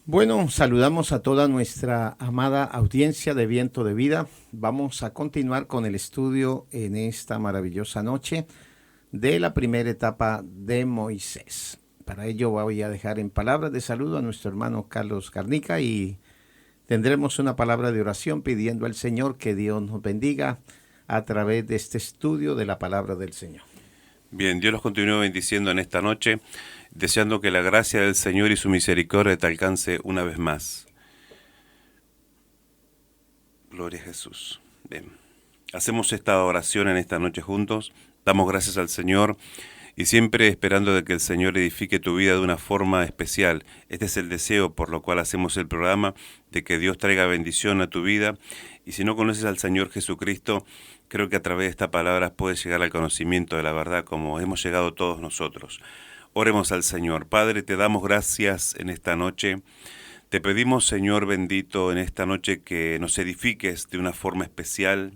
Bueno, saludamos a toda nuestra amada audiencia de Viento de Vida. Vamos a continuar con el estudio en esta maravillosa noche de la primera etapa de Moisés. Para ello voy a dejar en palabras de saludo a nuestro hermano Carlos Garnica y tendremos una palabra de oración pidiendo al Señor que Dios nos bendiga a través de este estudio de la palabra del Señor. Bien, Dios los continúe bendiciendo en esta noche, deseando que la gracia del Señor y su misericordia te alcance una vez más. Gloria a Jesús. Bien, hacemos esta oración en esta noche juntos, damos gracias al Señor y siempre esperando de que el Señor edifique tu vida de una forma especial. Este es el deseo por lo cual hacemos el programa, de que Dios traiga bendición a tu vida. Y si no conoces al Señor Jesucristo, creo que a través de esta palabra puedes llegar al conocimiento de la verdad como hemos llegado todos nosotros. Oremos al Señor. Padre, te damos gracias en esta noche. Te pedimos, Señor bendito, en esta noche que nos edifiques de una forma especial.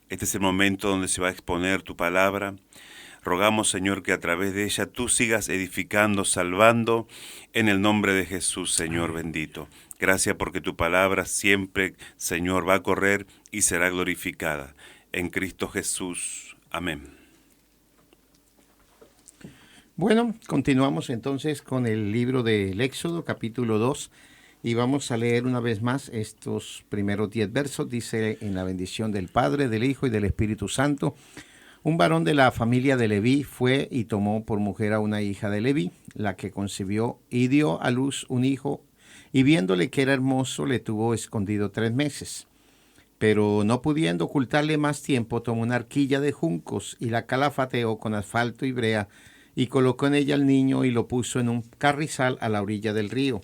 Este es el momento donde se va a exponer tu palabra. Rogamos, Señor, que a través de ella tú sigas edificando, salvando, en el nombre de Jesús, Señor bendito. Gracias porque tu palabra siempre, Señor, va a correr y será glorificada. En Cristo Jesús. Amén. Bueno, continuamos entonces con el libro del Éxodo, capítulo 2, y vamos a leer una vez más estos primeros 10 versos. Dice: en la bendición del Padre, del Hijo y del Espíritu Santo. Un varón de la familia de Leví fue y tomó por mujer a una hija de Leví, la que concibió y dio a luz un hijo, y viéndole que era hermoso, le tuvo escondido 3 meses. Pero no pudiendo ocultarle más tiempo, tomó una arquilla de juncos y la calafateó con asfalto y brea, y colocó en ella al niño y lo puso en un carrizal a la orilla del río.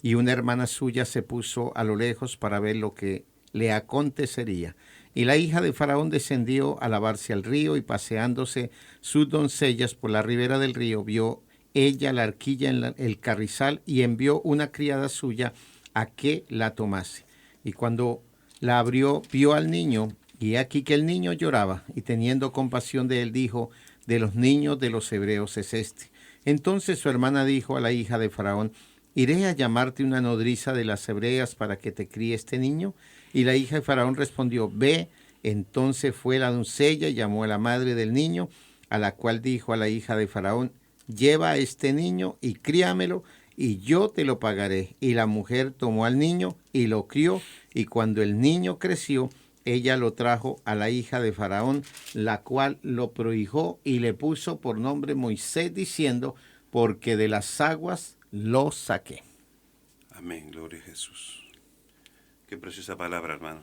Y una hermana suya se puso a lo lejos para ver lo que le acontecería. Y la hija de Faraón descendió a lavarse al río, y paseándose sus doncellas por la ribera del río, vio ella la arquilla en el carrizal, y envió una criada suya a que la tomase. Y cuando la abrió, vio al niño, y aquí que el niño lloraba, y teniendo compasión de él, dijo: de los niños de los hebreos es este. Entonces su hermana dijo a la hija de Faraón: ¿iré a llamarte una nodriza de las hebreas para que te críe este niño? Y la hija de Faraón respondió: ve. Entonces fue la doncella y llamó a la madre del niño, a la cual dijo a la hija de Faraón: lleva a este niño y críamelo, y yo te lo pagaré. Y la mujer tomó al niño y lo crió, y cuando el niño creció, ella lo trajo a la hija de Faraón, la cual lo prohijó y le puso por nombre Moisés, diciendo: porque de las aguas lo saqué. Amén, gloria a Jesús. Qué preciosa palabra, hermano.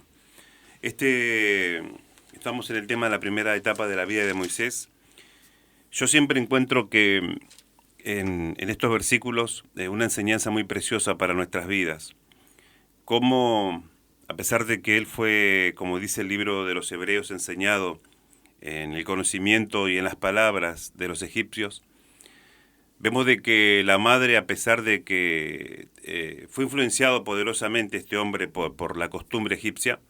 Estamos en el tema de la primera etapa de la vida de Moisés. Yo siempre encuentro que en estos versículos una enseñanza muy preciosa para nuestras vidas. Cómo, a pesar de que él fue, como dice el libro de los Hebreos, enseñado en el conocimiento y en las palabras de los egipcios, vemos de que la madre, a pesar de que fue influenciado poderosamente este hombre por la costumbre egipcia,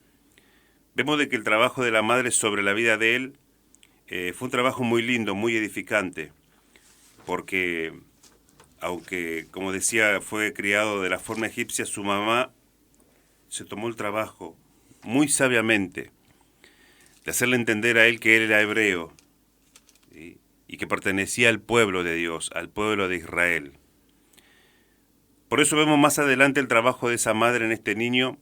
vemos de que el trabajo de la madre sobre la vida de él fue un trabajo muy lindo, muy edificante, porque aunque, como decía, fue criado de la forma egipcia, su mamá se tomó el trabajo muy sabiamente de hacerle entender a él que él era hebreo, ¿sí? Y que pertenecía al pueblo de Dios, al pueblo de Israel. Por eso vemos más adelante el trabajo de esa madre en este niño,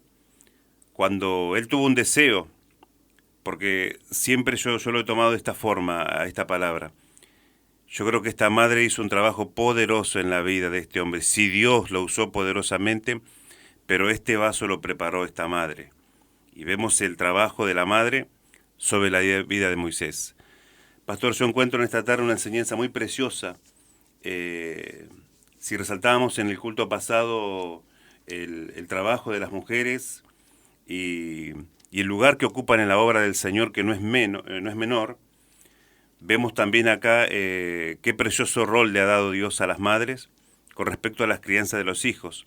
cuando él tuvo un deseo, porque siempre yo lo he tomado de esta forma, a esta palabra. Yo creo que esta madre hizo un trabajo poderoso en la vida de este hombre. Si Dios lo usó poderosamente, pero este vaso lo preparó esta madre. Y vemos el trabajo de la madre sobre la vida de Moisés. Pastor, yo encuentro en esta tarde una enseñanza muy preciosa. Si resaltábamos en el culto pasado el trabajo de las mujeres y el lugar que ocupan en la obra del Señor, que no es menor, vemos también acá qué precioso rol le ha dado Dios a las madres con respecto a las crianzas de los hijos.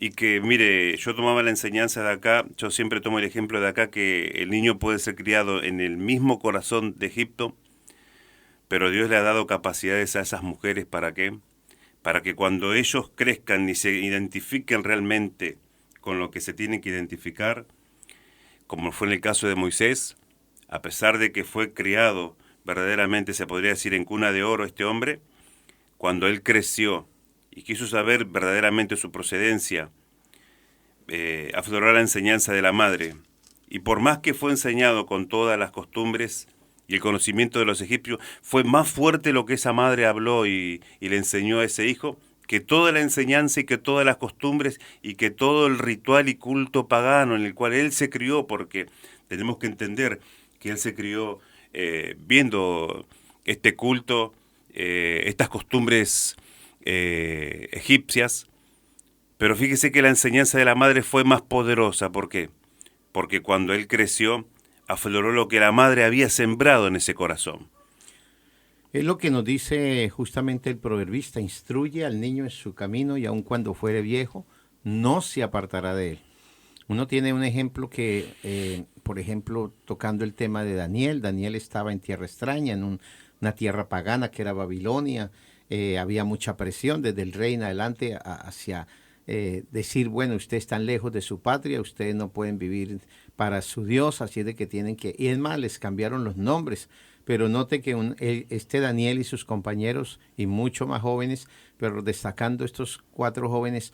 Y que, mire, yo tomaba la enseñanza de acá, yo siempre tomo el ejemplo de acá, que el niño puede ser criado en el mismo corazón de Egipto, pero Dios le ha dado capacidades a esas mujeres, ¿para qué? para que cuando ellos crezcan y se identifiquen realmente con lo que se tienen que identificar, como fue en el caso de Moisés, a pesar de que fue criado verdaderamente, se podría decir, en cuna de oro este hombre, cuando él creció y quiso saber verdaderamente su procedencia, afloró la enseñanza de la madre. Y por más que fue enseñado con todas las costumbres y el conocimiento de los egipcios, fue más fuerte lo que esa madre habló y le enseñó a ese hijo, que toda la enseñanza y que todas las costumbres y que todo el ritual y culto pagano en el cual él se crió, porque tenemos que entender que él se crió viendo este culto, estas costumbres egipcias, pero fíjese que la enseñanza de la madre fue más poderosa. ¿Por qué? Porque cuando él creció, afloró lo que la madre había sembrado en ese corazón. Es lo que nos dice justamente el proverbista: instruye al niño en su camino y aun cuando fuere viejo, no se apartará de él. Uno tiene un ejemplo que, por ejemplo, tocando el tema de Daniel. Daniel estaba en tierra extraña, en una tierra pagana que era Babilonia. Había mucha presión desde el rey en adelante hacia decir, bueno, ustedes están lejos de su patria, ustedes no pueden vivir para su Dios, así es de que tienen que... Y es más, les cambiaron los nombres. Pero note que este Daniel y sus compañeros, y mucho más jóvenes, pero destacando estos 4 jóvenes,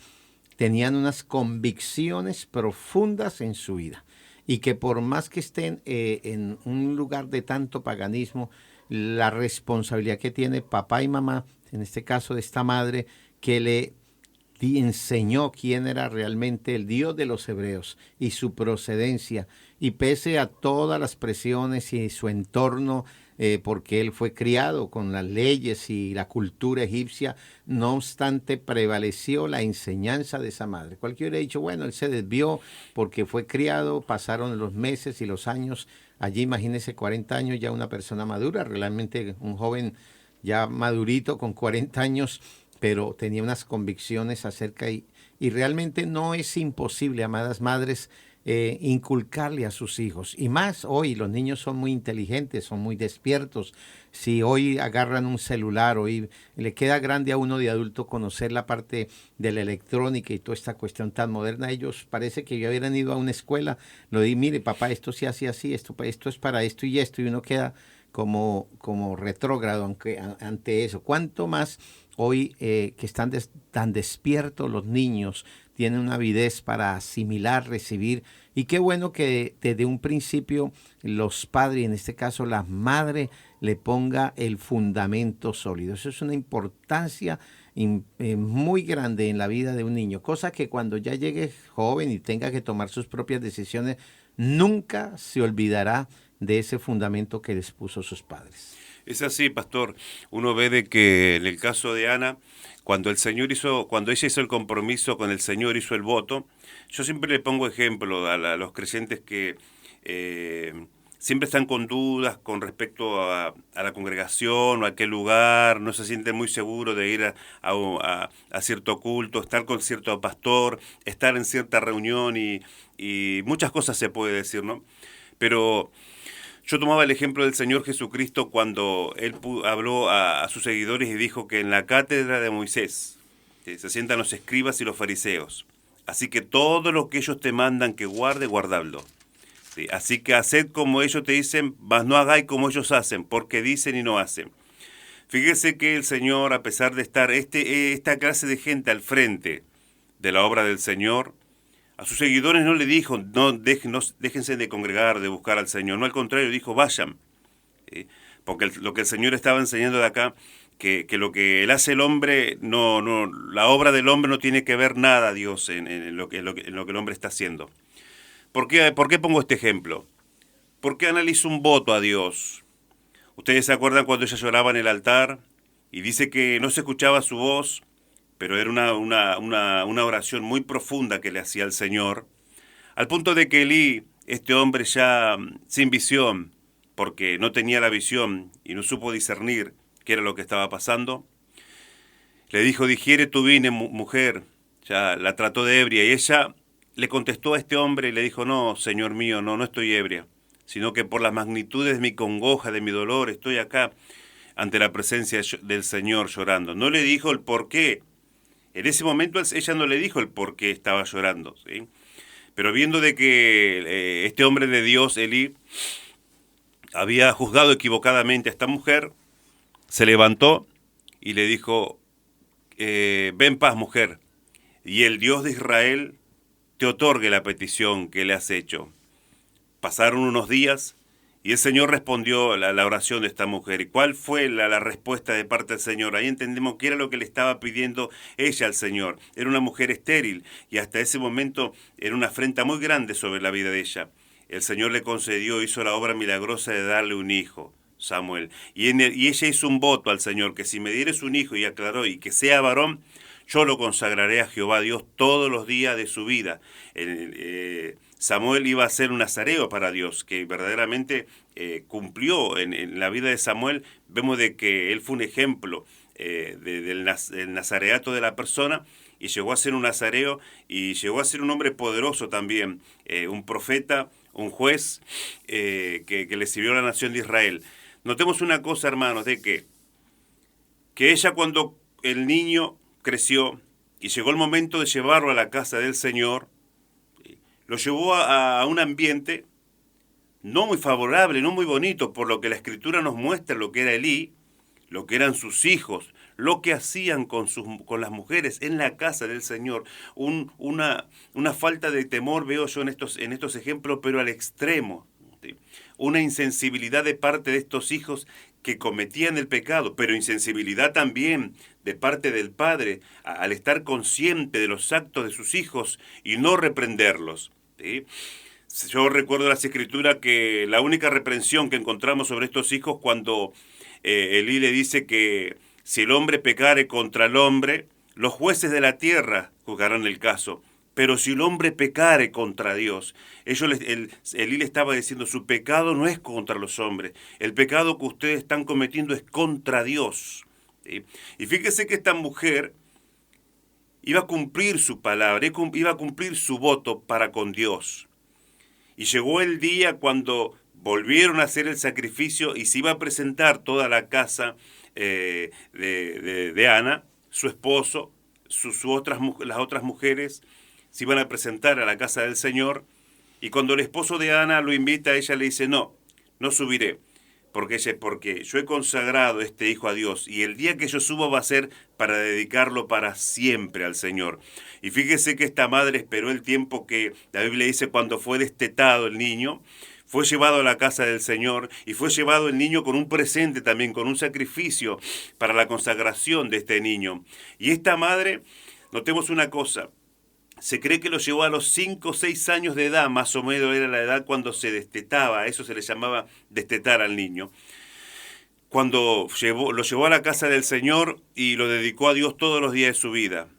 tenían unas convicciones profundas en su vida. Y que por más que estén en un lugar de tanto paganismo, la responsabilidad que tiene papá y mamá, en este caso de esta madre, que le enseñó quién era realmente el Dios de los hebreos y su procedencia, y pese a todas las presiones y su entorno, porque él fue criado con las leyes y la cultura egipcia, no obstante prevaleció la enseñanza de esa madre. Cualquiera hubiera dicho, bueno, él se desvió porque fue criado, pasaron los meses y los años, allí imagínese 40 años ya una persona madura, realmente un joven ya madurito con 40 años, pero tenía unas convicciones acerca y realmente no es imposible, amadas madres, inculcarle a sus hijos. Y más hoy, los niños son muy inteligentes, son muy despiertos. Si hoy agarran un celular, hoy le queda grande a uno de adulto conocer la parte de la electrónica y toda esta cuestión tan moderna. Ellos parece que ya hubieran ido a una escuela, lo di, mire papá, esto se hace así, esto es para esto, y uno queda como retrógrado ante eso. ¿Cuánto más hoy que están tan despiertos los niños, tienen una avidez para asimilar, recibir? Y qué bueno que desde un principio los padres, en este caso la madre, le ponga el fundamento sólido. Eso es una importancia muy grande en la vida de un niño, cosa que cuando ya llegue joven y tenga que tomar sus propias decisiones, nunca se olvidará de ese fundamento que les puso sus padres. Es así, pastor. Uno ve de que en el caso de Ana, cuando ella hizo el compromiso con el Señor, hizo el voto, yo siempre le pongo ejemplo a los creyentes que siempre están con dudas con respecto a la congregación o a qué lugar, no se sienten muy seguros de ir a cierto culto, estar con cierto pastor, estar en cierta reunión y muchas cosas se puede decir, ¿no? Pero yo tomaba el ejemplo del Señor Jesucristo cuando Él habló a sus seguidores y dijo que en la cátedra de Moisés se sientan los escribas y los fariseos. Así que todo lo que ellos te mandan que guardadlo. ¿Sí? Así que haced como ellos te dicen, mas no hagáis como ellos hacen, porque dicen y no hacen. Fíjese que el Señor, a pesar de estar esta clase de gente al frente de la obra del Señor, a sus seguidores no le dijo, déjense de congregar, de buscar al Señor. No, al contrario, dijo, vayan. Porque lo que el Señor estaba enseñando de acá, que lo que él hace el hombre, la obra del hombre no tiene que ver nada, Dios, en lo que el hombre está haciendo. ¿Por qué pongo este ejemplo? Porque Ana le hizo un voto a Dios. Ustedes se acuerdan cuando ella lloraba en el altar y dice que no se escuchaba su voz, pero era una oración muy profunda que le hacía al Señor, al punto de que Elí, este hombre ya sin visión, porque no tenía la visión y no supo discernir qué era lo que estaba pasando, le dijo, digiere tu vino, mujer. Ya la trató de ebria y ella le contestó a este hombre y le dijo, no, Señor mío, no estoy ebria, sino que por las magnitudes de mi congoja, de mi dolor, estoy acá ante la presencia del Señor llorando. No le dijo el por qué. En ese momento ella no le dijo el por qué estaba llorando, ¿sí? Pero viendo de que este hombre de Dios, Elí, había juzgado equivocadamente a esta mujer, se levantó y le dijo, ve en paz, mujer, y el Dios de Israel te otorgue la petición que le has hecho. Pasaron unos días y el Señor respondió la oración de esta mujer. ¿Y cuál fue la respuesta de parte del Señor? Ahí entendemos que era lo que le estaba pidiendo ella al Señor. Era una mujer estéril y hasta ese momento era una afrenta muy grande sobre la vida de ella. El Señor le concedió, hizo la obra milagrosa de darle un hijo, Samuel. Y ella hizo un voto al Señor, que si me dieres un hijo, y aclaró, y que sea varón, yo lo consagraré a Jehová Dios todos los días de su vida. Samuel iba a ser un nazareo para Dios, que verdaderamente cumplió en la vida de Samuel. Vemos de que él fue un ejemplo del nazareato de la persona, y llegó a ser un nazareo, y llegó a ser un hombre poderoso también, un profeta, un juez que le sirvió a la nación de Israel. Notemos una cosa, hermanos, de que ella, cuando el niño creció y llegó el momento de llevarlo a la casa del Señor, lo llevó a un ambiente no muy favorable, no muy bonito, por lo que la Escritura nos muestra lo que era Elí, lo que eran sus hijos, lo que hacían con las mujeres en la casa del Señor. Una falta de temor veo yo en estos ejemplos, pero al extremo. ¿Sí? Una insensibilidad de parte de estos hijos que cometían el pecado, pero insensibilidad también de parte del padre al estar consciente de los actos de sus hijos y no reprenderlos. ¿Sí? Yo recuerdo las Escrituras que la única reprensión que encontramos sobre estos hijos cuando Elí le dice que si el hombre pecare contra el hombre, los jueces de la tierra juzgarán el caso. Pero si el hombre pecare contra Dios, Elí le estaba diciendo, su pecado no es contra los hombres, el pecado que ustedes están cometiendo es contra Dios. ¿Sí? Y fíjese que esta mujer iba a cumplir su palabra, iba a cumplir su voto para con Dios. Y llegó el día cuando volvieron a hacer el sacrificio y se iba a presentar toda la casa de Ana, su esposo, las otras mujeres, se iban a presentar a la casa del Señor. Y cuando el esposo de Ana lo invita, ella le dice, no subiré, porque yo he consagrado este hijo a Dios, y el día que yo suba va a ser para dedicarlo para siempre al Señor. Y fíjese que esta madre esperó el tiempo que la Biblia dice cuando fue destetado el niño, fue llevado a la casa del Señor, y fue llevado el niño con un presente también, con un sacrificio para la consagración de este niño. Y esta madre, notemos una cosa, se cree que lo llevó a los 5 o 6 años de edad, más o menos era la edad cuando se destetaba, eso se le llamaba destetar al niño. Cuando lo llevó a la casa del Señor y lo dedicó a Dios todos los días de su vida.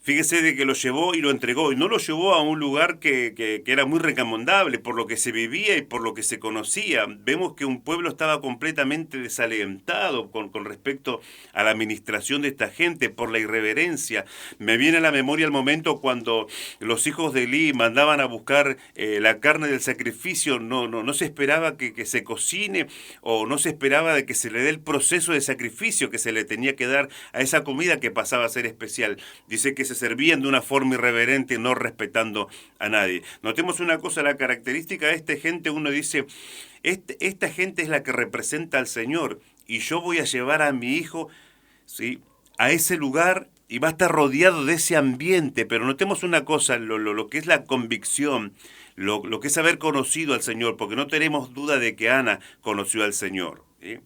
Fíjese de que lo llevó y lo entregó, y no lo llevó a un lugar que era muy recomendable por lo que se vivía y por lo que se conocía. Vemos que un pueblo estaba completamente desalentado con respecto a la administración de esta gente por la irreverencia. Me viene a la memoria el momento cuando los hijos de Elí mandaban a buscar la carne del sacrificio. No se esperaba que se cocine, o no se esperaba de que se le dé el proceso de sacrificio que se le tenía que dar a esa comida que pasaba a ser especial. Dice que se servían de una forma irreverente, no respetando a nadie. Notemos una cosa, la característica de esta gente, uno dice, esta gente es la que representa al Señor, y yo voy a llevar a mi hijo, ¿sí?, a ese lugar, y va a estar rodeado de ese ambiente. Pero notemos una cosa, lo que es la convicción, lo que es haber conocido al Señor, porque no tenemos duda de que Ana conoció al Señor, ¿sí?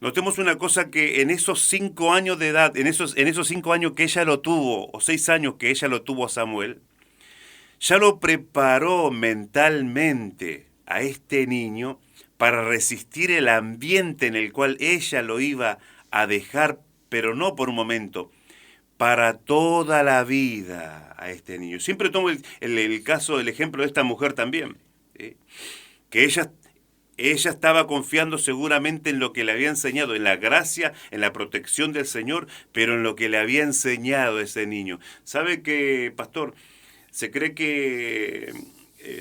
Notemos una cosa, que en esos 5 años de edad, en esos 5 años que ella lo tuvo, o 6 años que ella lo tuvo a Samuel, ya lo preparó mentalmente a este niño para resistir el ambiente en el cual ella lo iba a dejar, pero no por un momento, para toda la vida a este niño. Siempre tomo el caso, el ejemplo de esta mujer también, ¿sí?, que ella estaba confiando seguramente en lo que le había enseñado, en la gracia, en la protección del Señor, pero en lo que le había enseñado ese niño. ¿Sabe qué, pastor? Se cree que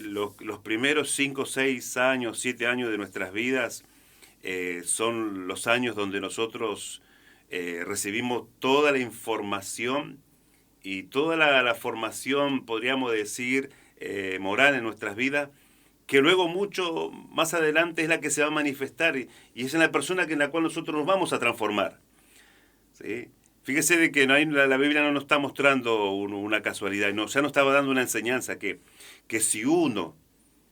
los primeros 5, 6 años, 7 años de nuestras vidas son los años donde nosotros recibimos toda la información y toda la formación, podríamos decir, moral en nuestras vidas, que luego mucho más adelante es la que se va a manifestar y es en la persona en la cual nosotros nos vamos a transformar. ¿Sí? Fíjese de que la Biblia no nos está mostrando una casualidad, no, ya nos estaba dando una enseñanza que si uno,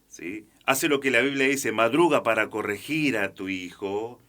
¿sí?, hace lo que la Biblia dice, madruga para corregir a tu hijo,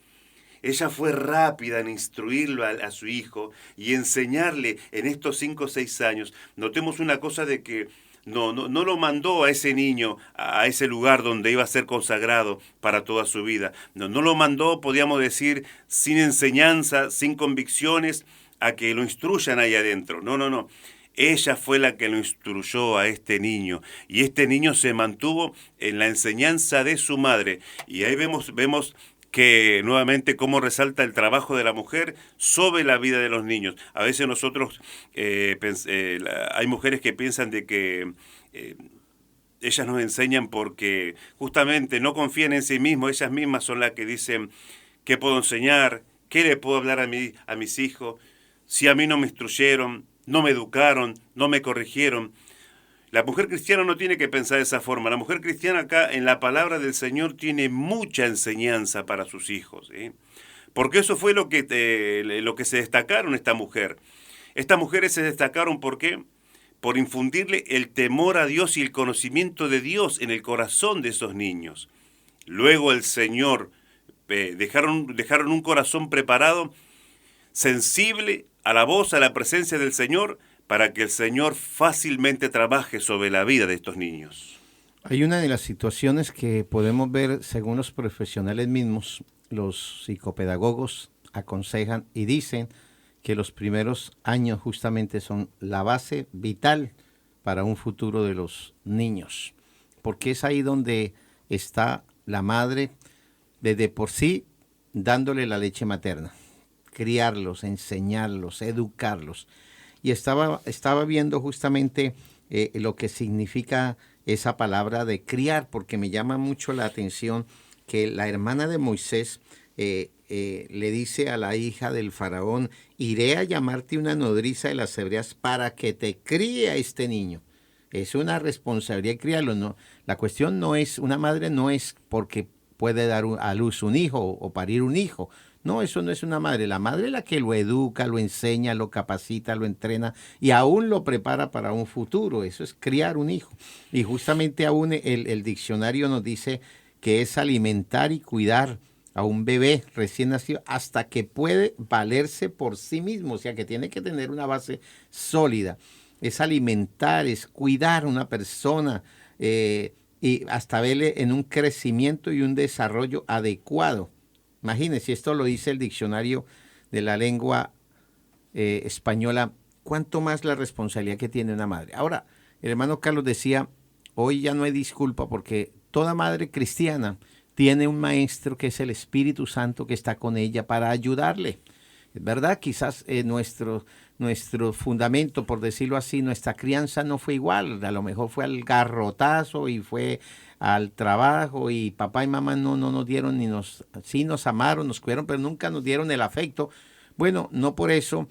ella fue rápida en instruirlo a su hijo y enseñarle en estos 5 o 6 años. Notemos una cosa de que no lo mandó a ese niño a ese lugar donde iba a ser consagrado para toda su vida. No lo mandó, podríamos decir, sin enseñanza, sin convicciones, a que lo instruyan ahí adentro. No. Ella fue la que lo instruyó a este niño y este niño se mantuvo en la enseñanza de su madre. Y ahí vemos que nuevamente cómo resalta el trabajo de la mujer sobre la vida de los niños. A veces nosotros, hay mujeres que piensan de que ellas nos enseñan porque justamente no confían en sí mismos, ellas mismas son las que dicen qué puedo enseñar, qué le puedo hablar a mis hijos, si a mí no me instruyeron, no me educaron, no me corrigieron. La mujer cristiana no tiene que pensar de esa forma. La mujer cristiana acá en la palabra del Señor tiene mucha enseñanza para sus hijos, ¿sí? Porque eso fue lo que se destacaron esta mujer. Estas mujeres se destacaron ¿por qué? Por infundirle el temor a Dios y el conocimiento de Dios en el corazón de esos niños. Luego el Señor dejaron un corazón preparado, sensible a la voz, a la presencia del Señor, para que el Señor fácilmente trabaje sobre la vida de estos niños. Hay una de las situaciones que podemos ver según los profesionales mismos, los psicopedagogos aconsejan y dicen que los primeros años justamente son la base vital para un futuro de los niños, porque es ahí donde está la madre desde por sí dándole la leche materna, criarlos, enseñarlos, educarlos. Y estaba viendo justamente lo que significa esa palabra de criar, porque me llama mucho la atención que la hermana de Moisés le dice a la hija del faraón, iré a llamarte una nodriza de las hebreas para que te críe a este niño. Es una responsabilidad criarlo. No, la cuestión no es, una madre no es porque puede dar a luz un hijo o parir un hijo. No, eso no es una madre. La madre es la que lo educa, lo enseña, lo capacita, lo entrena y aún lo prepara para un futuro. Eso es criar un hijo. Y justamente aún el diccionario nos dice que es alimentar y cuidar a un bebé recién nacido hasta que puede valerse por sí mismo. O sea, que tiene que tener una base sólida. Es alimentar, es cuidar a una persona y hasta verle en un crecimiento y un desarrollo adecuado. Imagínense, esto lo dice el diccionario de la lengua española, cuánto más la responsabilidad que tiene una madre. Ahora, el hermano Carlos decía, hoy ya no hay disculpa porque toda madre cristiana tiene un maestro que es el Espíritu Santo que está con ella para ayudarle. Es verdad, quizás nuestro fundamento, por decirlo así, nuestra crianza no fue igual. A lo mejor fue al garrotazo y fue al trabajo y papá y mamá no nos dieron sí nos amaron, nos cuidaron, pero nunca nos dieron el afecto. Bueno, no por eso,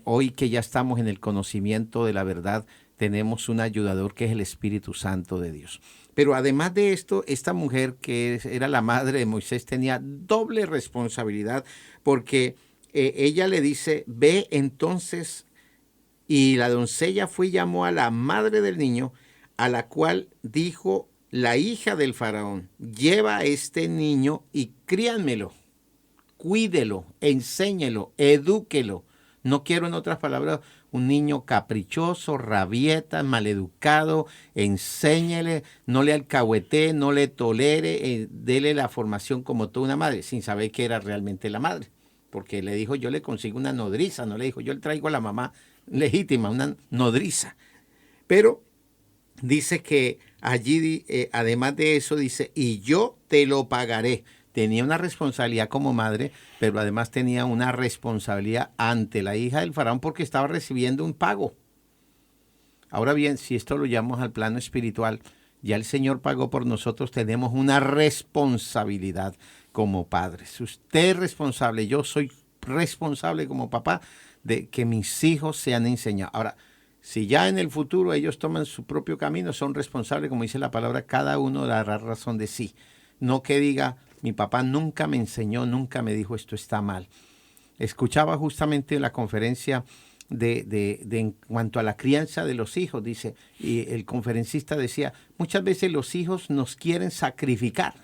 hoy que ya estamos en el conocimiento de la verdad, tenemos un ayudador que es el Espíritu Santo de Dios. Pero además de esto, esta mujer que era la madre de Moisés tenía doble responsabilidad porque ella le dice, ve entonces, y la doncella fue y llamó a la madre del niño, a la cual dijo la hija del faraón, lleva a este niño y críanmelo, cuídelo, enséñelo, edúquelo. No quiero, en otras palabras, un niño caprichoso, rabieta, maleducado, enséñele, no le alcahuetee, no le tolere, dele la formación como toda una madre, sin saber que era realmente la madre. Porque le dijo, yo le consigo una nodriza, no le dijo, yo le traigo a la mamá legítima, una nodriza. Pero dice que allí, además de eso, dice, y yo te lo pagaré. Tenía una responsabilidad como madre, pero además tenía una responsabilidad ante la hija del faraón porque estaba recibiendo un pago. Ahora bien, si esto lo llevamos al plano espiritual, ya el Señor pagó por nosotros, tenemos una responsabilidad como padres. Usted es responsable, yo soy responsable como papá de que mis hijos sean enseñados. Ahora, si ya en el futuro ellos toman su propio camino, son responsables, como dice la palabra, cada uno dará razón de sí. No que diga, mi papá nunca me enseñó, nunca me dijo esto está mal. Escuchaba justamente la conferencia de en cuanto a la crianza de los hijos, dice, y el conferencista decía, muchas veces los hijos nos quieren sacrificar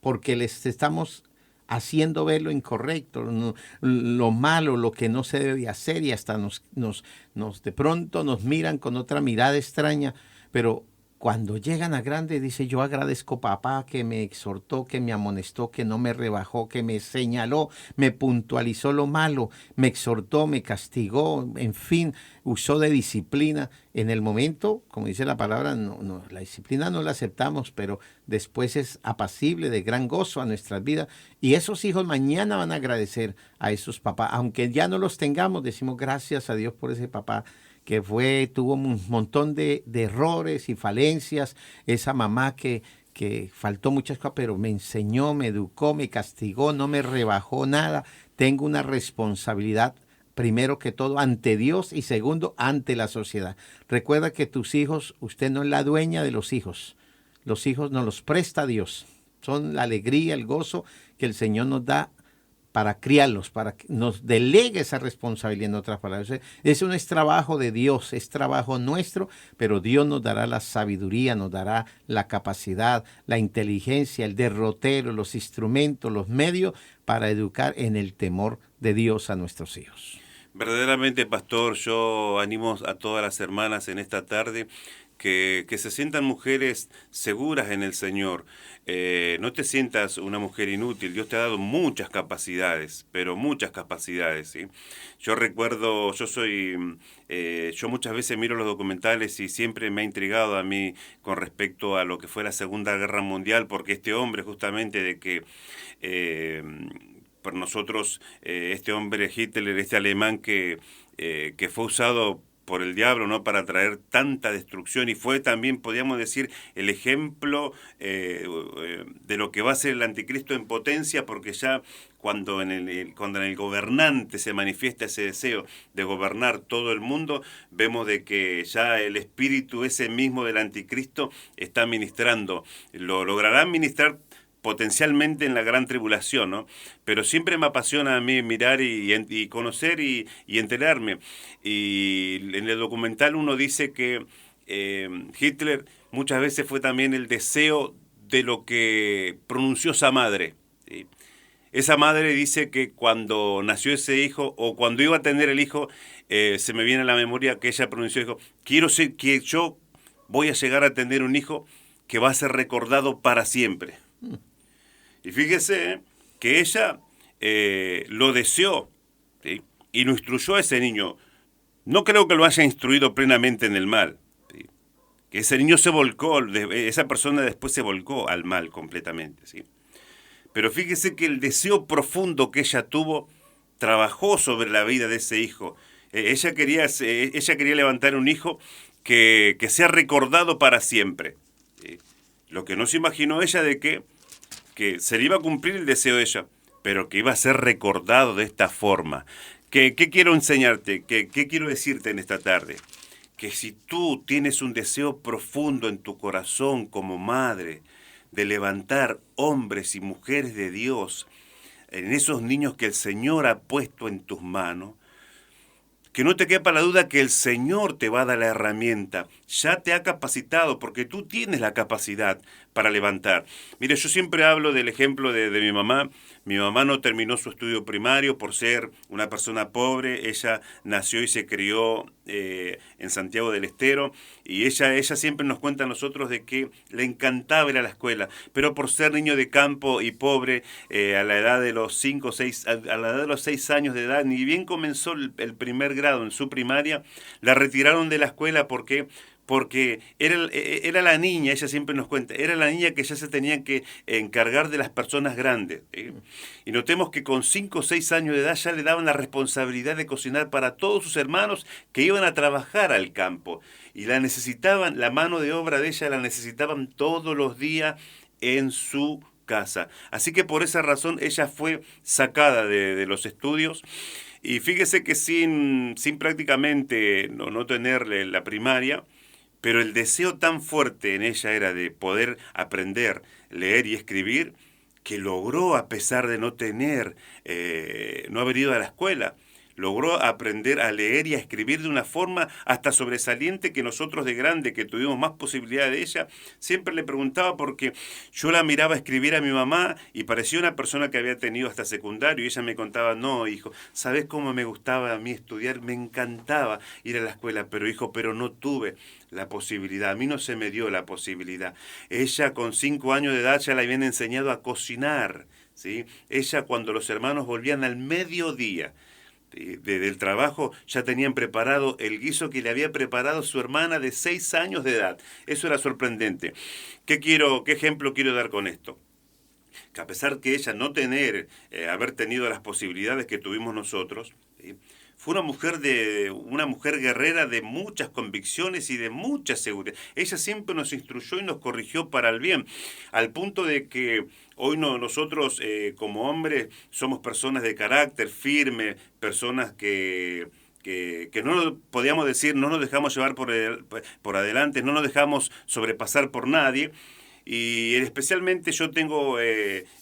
porque les estamos haciendo ver lo incorrecto, lo malo, lo que no se debe hacer, y hasta nos de pronto nos miran con otra mirada extraña, pero cuando llegan a grande, dice, yo agradezco papá que me exhortó, que me amonestó, que no me rebajó, que me señaló, me puntualizó lo malo, me exhortó, me castigó, en fin, usó de disciplina. En el momento, como dice la palabra, la disciplina no la aceptamos, pero después es apacible, de gran gozo a nuestras vidas. Y esos hijos mañana van a agradecer a esos papás. Aunque ya no los tengamos, decimos gracias a Dios por ese papá que tuvo un montón de errores y falencias, esa mamá que faltó muchas cosas, pero me enseñó, me educó, me castigó, no me rebajó nada. Tengo una responsabilidad, primero que todo, ante Dios, y segundo, ante la sociedad. Recuerda que tus hijos, usted no es la dueña de los hijos nos los presta Dios. Son la alegría, el gozo que el Señor nos da para criarlos, para que nos delegue esa responsabilidad, en otras palabras. Eso no es trabajo de Dios, es trabajo nuestro, pero Dios nos dará la sabiduría, nos dará la capacidad, la inteligencia, el derrotero, los instrumentos, los medios para educar en el temor de Dios a nuestros hijos. Verdaderamente, pastor, yo animo a todas las hermanas en esta tarde que se sientan mujeres seguras en el Señor. No te sientas una mujer inútil. Dios te ha dado muchas capacidades, pero muchas capacidades, ¿sí? Yo recuerdo, yo muchas veces miro los documentales y siempre me ha intrigado a mí con respecto a lo que fue la Segunda Guerra Mundial, porque este hombre justamente de que por nosotros, este hombre Hitler, este alemán que fue usado por el diablo, ¿no?, para traer tanta destrucción, y fue también, podríamos decir, el ejemplo de lo que va a ser el anticristo en potencia, porque ya cuando en el gobernante se manifiesta ese deseo de gobernar todo el mundo, vemos de que ya el espíritu ese mismo del anticristo está ministrando, lo logrará ministrar potencialmente en la gran tribulación, ¿no? Pero siempre me apasiona a mí mirar y conocer y enterarme. Y en el documental uno dice que Hitler muchas veces fue también el deseo de lo que pronunció esa madre, ¿sí? Esa madre dice que cuando nació ese hijo, o cuando iba a tener el hijo, se me viene a la memoria que ella pronunció, dijo, que yo voy a llegar a tener un hijo que va a ser recordado para siempre. Y fíjese que ella lo deseó, ¿sí?, y lo instruyó a ese niño. No creo que lo haya instruido plenamente en el mal, ¿sí?, que ese niño se volcó, esa persona después se volcó al mal completamente, ¿sí? Pero fíjese que el deseo profundo que ella tuvo trabajó sobre la vida de ese hijo. Ella quería levantar un hijo que sea recordado para siempre, ¿sí? Lo que no se imaginó ella de que se le iba a cumplir el deseo de ella, pero que iba a ser recordado de esta forma. ¿Qué quiero enseñarte? ¿Qué quiero decirte en esta tarde? Que si tú tienes un deseo profundo en tu corazón como madre de levantar hombres y mujeres de Dios en esos niños que el Señor ha puesto en tus manos, que no te quepa la duda que el Señor te va a dar la herramienta, ya te ha capacitado, porque tú tienes la capacidad para levantar. Mire, yo siempre hablo del ejemplo de mi mamá. Mi mamá no terminó su estudio primario por ser una persona pobre. Ella nació y se crió en Santiago del Estero, y ella siempre nos cuenta a nosotros de que le encantaba ir a la escuela, pero por ser niño de campo y pobre, a la edad de los 6 años de edad, ni bien comenzó el primer grado en su primaria, la retiraron de la escuela porque era la niña, ella siempre nos cuenta, era la niña que ya se tenía que encargar de las personas grandes, ¿sí? Y notemos que con 5 o 6 años de edad ya le daban la responsabilidad de cocinar para todos sus hermanos que iban a trabajar al campo. Y la necesitaban, la mano de obra de ella la necesitaban todos los días en su casa. Así que por esa razón ella fue sacada de los estudios. Y fíjese que sin prácticamente no tenerle la primaria, pero el deseo tan fuerte en ella era de poder aprender, leer y escribir, que logró, a pesar de no tener, no haber ido a la escuela, logró aprender a leer y a escribir de una forma hasta sobresaliente, que nosotros de grande, que tuvimos más posibilidad de ella, siempre le preguntaba, porque yo la miraba escribir a mi mamá y parecía una persona que había tenido hasta secundario, y ella me contaba: no, hijo, ¿sabes cómo me gustaba a mí estudiar? Me encantaba ir a la escuela, pero hijo, pero no tuve la posibilidad, a mí no se me dio la posibilidad. Ella con 5 años de edad ya le habían enseñado a cocinar, ¿sí? Ella, cuando los hermanos volvían al mediodía del trabajo, ya tenían preparado el guiso que le había preparado su hermana de 6 años de edad. Eso era sorprendente. ¿Qué ejemplo quiero dar con esto? Que a pesar que ella no haber tenido las posibilidades que tuvimos nosotros, ¿sí?, fue una mujer guerrera de muchas convicciones y de mucha seguridad. Ella siempre nos instruyó y nos corrigió para el bien, al punto de que hoy nosotros como hombres somos personas de carácter firme, personas que no podíamos decir, no nos dejamos llevar por adelante, no nos dejamos sobrepasar por nadie. Y especialmente yo tengo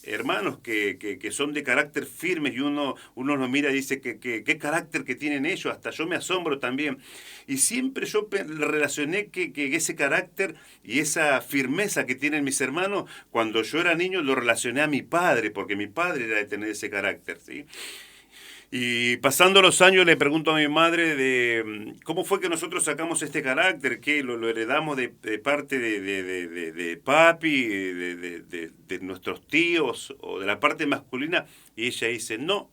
hermanos que son de carácter firme, y uno los mira y dice qué carácter que tienen ellos, hasta yo me asombro también. Y siempre yo relacioné que ese carácter y esa firmeza que tienen mis hermanos, cuando yo era niño lo relacioné a mi padre, porque mi padre era de tener ese carácter, ¿sí? Y pasando los años le pregunto a mi madre de cómo fue que nosotros sacamos este carácter, que lo heredamos de parte de papi, de nuestros tíos, o de la parte masculina. Y ella dice: no,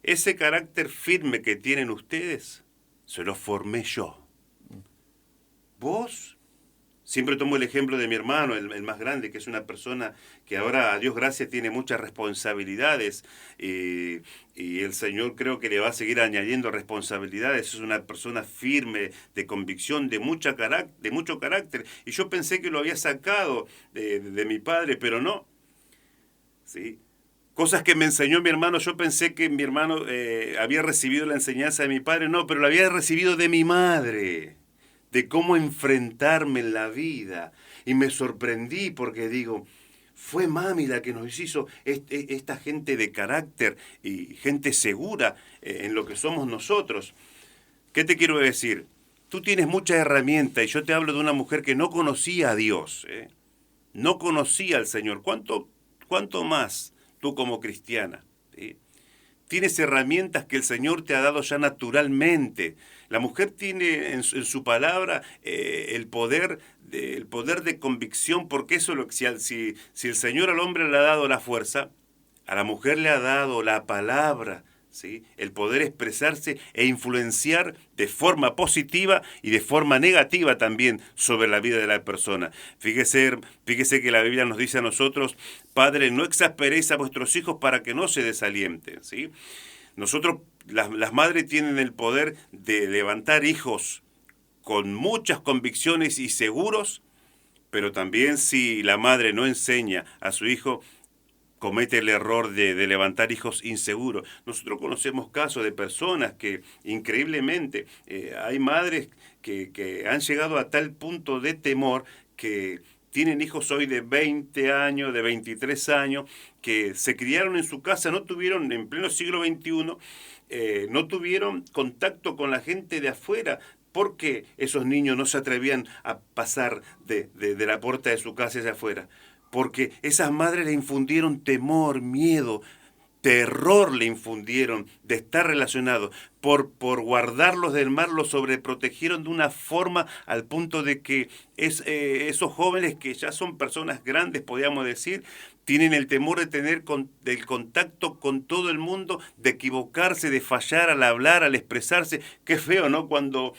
ese carácter firme que tienen ustedes, se lo formé yo. Vos, siempre tomo el ejemplo de mi hermano, el más grande, que es una persona que ahora, a Dios gracias, tiene muchas responsabilidades, y el Señor creo que le va a seguir añadiendo responsabilidades. Es una persona firme, de convicción, de mucho carácter. Y yo pensé que lo había sacado de mi padre, pero no. ¿Sí? Cosas que me enseñó mi hermano, yo pensé que mi hermano había recibido la enseñanza de mi padre, no, pero la había recibido de mi madre, de cómo enfrentarme en la vida. Y me sorprendí porque digo, fue mami la que nos hizo esta gente de carácter y gente segura en lo que somos nosotros. ¿Qué te quiero decir? Tú tienes muchas herramientas, y yo te hablo de una mujer que no conocía a Dios, no conocía al Señor. ¿Cuánto más tú como cristiana? ¿Sí? Tienes herramientas que el Señor te ha dado ya naturalmente. La mujer tiene en su palabra el poder de convicción, porque eso si el Señor al hombre le ha dado la fuerza, a la mujer le ha dado la palabra, ¿sí? El poder expresarse e influenciar de forma positiva y de forma negativa también sobre la vida de la persona. Fíjese que la Biblia nos dice a nosotros: padres, no exasperéis a vuestros hijos para que no se desalienten, ¿sí? Nosotros, las madres tienen el poder de levantar hijos con muchas convicciones y seguros, pero también si la madre no enseña a su hijo, comete el error de levantar hijos inseguros. Nosotros conocemos casos de personas que increíblemente hay madres que han llegado a tal punto de temor que tienen hijos hoy de 20 años, de 23 años, que se criaron en su casa, no tuvieron, en pleno siglo XXI, no tuvieron contacto con la gente de afuera, porque esos niños no se atrevían a pasar de la puerta de su casa hacia afuera. Porque esas madres le infundieron temor, miedo, terror le infundieron de estar relacionados. Por guardarlos del mal, los sobreprotegieron de una forma al punto de que esos jóvenes, que ya son personas grandes, podríamos decir, tienen el temor de tener del contacto con todo el mundo, de equivocarse, de fallar al hablar, al expresarse. Qué feo, ¿no? Cuando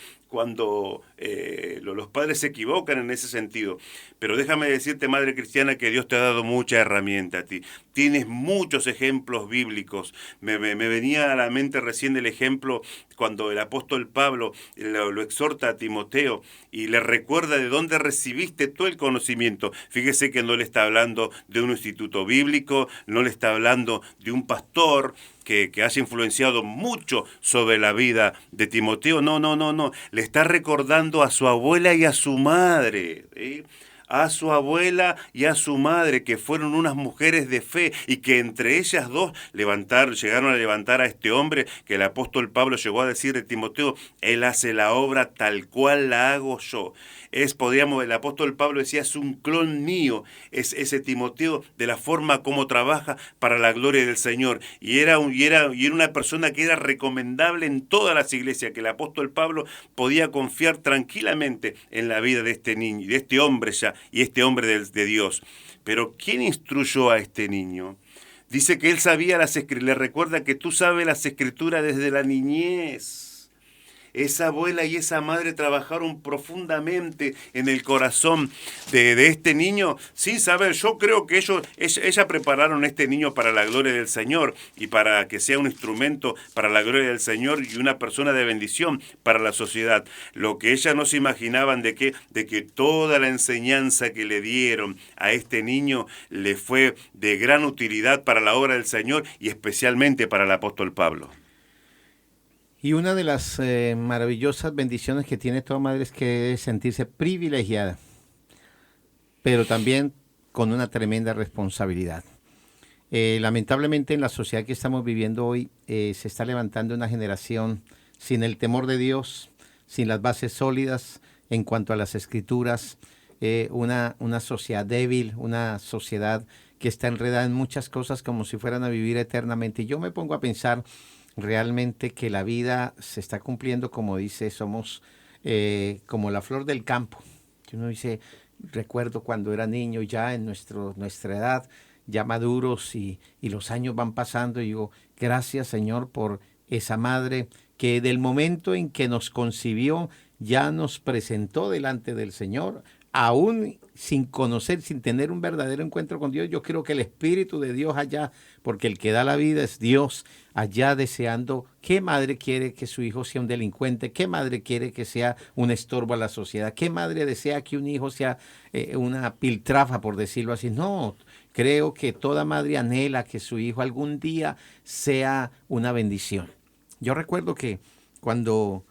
los padres se equivocan en ese sentido. Pero déjame decirte, madre cristiana, que Dios te ha dado mucha herramienta a ti. Tienes muchos ejemplos bíblicos. Me venía a la mente recién el ejemplo cuando el apóstol Pablo lo exhorta a Timoteo y le recuerda de dónde recibiste todo el conocimiento. Fíjese que no le está hablando de un instituto bíblico, no le está hablando de un pastor que haya influenciado mucho sobre la vida de Timoteo. No. Le está recordando a su abuela y a su madre, ¿sí? A su abuela y a su madre, que fueron unas mujeres de fe y que entre ellas dos llegaron a levantar a este hombre que el apóstol Pablo llegó a decir de Timoteo: él hace la obra tal cual la hago yo. El apóstol Pablo decía, es un clon mío, es ese Timoteo, de la forma como trabaja para la gloria del Señor. Y era una persona que era recomendable en todas las iglesias, que el apóstol Pablo podía confiar tranquilamente en la vida de este niño, de este hombre ya, y este hombre de Dios. Pero ¿quién instruyó a este niño? Dice que él sabía le recuerda que tú sabes las escrituras desde la niñez. Esa abuela y esa madre trabajaron profundamente en el corazón de este niño sin saber. Yo creo que ella prepararon a este niño para la gloria del Señor y para que sea un instrumento para la gloria del Señor y una persona de bendición para la sociedad. Lo que ellas no se imaginaban de que toda la enseñanza que le dieron a este niño le fue de gran utilidad para la obra del Señor y especialmente para el apóstol Pablo. Y una de las maravillosas bendiciones que tiene toda madre es que es sentirse privilegiada, pero también con una tremenda responsabilidad. Lamentablemente en la sociedad que estamos viviendo hoy se está levantando una generación sin el temor de Dios, sin las bases sólidas en cuanto a las escrituras, una sociedad débil, una sociedad que está enredada en muchas cosas como si fueran a vivir eternamente. Y yo me pongo a pensar realmente que la vida se está cumpliendo, como dice, somos como la flor del campo. Uno dice, recuerdo cuando era niño, ya en nuestra edad, ya maduros y los años van pasando, y digo, gracias Señor por esa madre que del momento en que nos concibió ya nos presentó delante del Señor, aún sin conocer, sin tener un verdadero encuentro con Dios. Yo creo que el Espíritu de Dios allá, porque el que da la vida es Dios, allá deseando. ¿Qué madre quiere que su hijo sea un delincuente? ¿Qué madre quiere que sea un estorbo a la sociedad? ¿Qué madre desea que un hijo sea una piltrafa, por decirlo así? No, creo que toda madre anhela que su hijo algún día sea una bendición. Yo recuerdo que cuando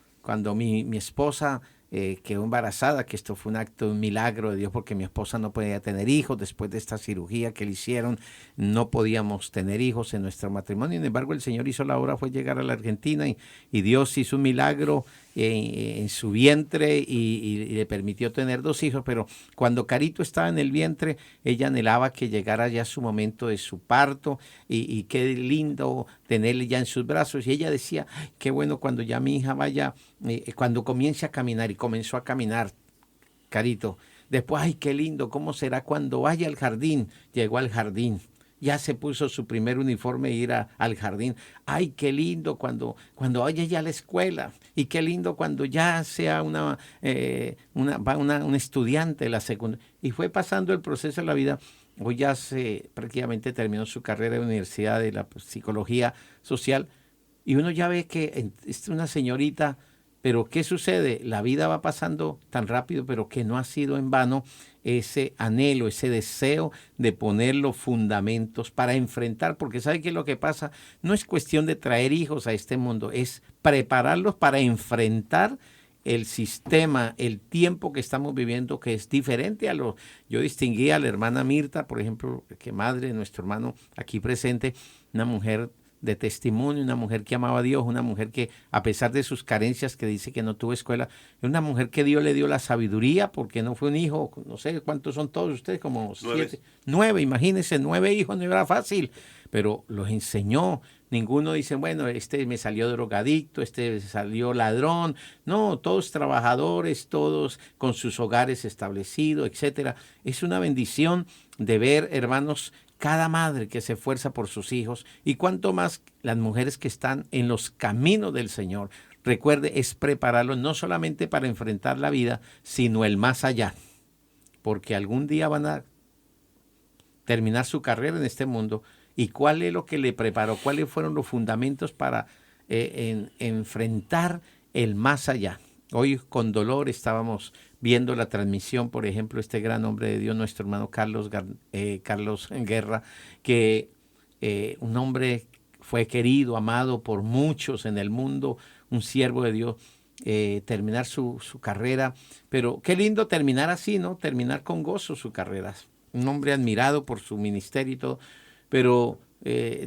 mi esposa quedó embarazada, que esto fue un milagro de Dios, porque mi esposa no podía tener hijos después de esta cirugía que le hicieron, no podíamos tener hijos en nuestro matrimonio. Sin embargo, el Señor hizo la obra, fue llegar a la Argentina y Dios hizo un milagro en su vientre y le permitió tener 2 hijos. Pero cuando Carito estaba en el vientre, ella anhelaba que llegara ya su momento de su parto y qué lindo tenerle ya en sus brazos. Y ella decía, qué bueno cuando ya mi hija vaya, cuando comience a caminar. Y comenzó a caminar, Carito. Después, ay, qué lindo, ¿cómo será cuando vaya al jardín? Llegó al jardín. Ya se puso su primer uniforme e ir al jardín. Ay, qué lindo cuando vaya ya a la escuela. Y qué lindo cuando ya sea un estudiante de la secundaria. Y fue pasando el proceso de la vida. Hoy ya prácticamente terminó su carrera de universidad de la psicología social. Y uno ya ve que es una señorita. Pero ¿qué sucede? La vida va pasando tan rápido, pero que no ha sido en vano ese anhelo, ese deseo de poner los fundamentos para enfrentar, porque ¿sabe qué es lo que pasa? No es cuestión de traer hijos a este mundo, es prepararlos para enfrentar el sistema, el tiempo que estamos viviendo, que es diferente a lo... Yo distinguí a la hermana Mirta, por ejemplo, que madre de nuestro hermano aquí presente, una mujer de testimonio, una mujer que amaba a Dios, una mujer que a pesar de sus carencias, que dice que no tuvo escuela, es una mujer que Dios le dio la sabiduría porque no fue un hijo, no sé cuántos son todos ustedes, como 9, imagínense, 9 hijos, no era fácil, pero los enseñó. Ninguno dice, bueno, este me salió drogadicto, este me salió ladrón. No, todos trabajadores, todos con sus hogares establecidos, etcétera. Es una bendición de ver, hermanos, cada madre que se esfuerza por sus hijos y cuanto más las mujeres que están en los caminos del Señor. Recuerde, es prepararlos no solamente para enfrentar la vida, sino el más allá, porque algún día van a terminar su carrera en este mundo. ¿Y cuál es lo que le preparó? ¿Cuáles fueron los fundamentos para enfrentar el más allá? Hoy con dolor estábamos viendo la transmisión, por ejemplo, este gran hombre de Dios, nuestro hermano Carlos Guerra, que un hombre fue querido, amado por muchos en el mundo, un siervo de Dios, terminar su carrera. Pero qué lindo terminar así, ¿no? Terminar con gozo su carrera. Un hombre admirado por su ministerio y todo. Pero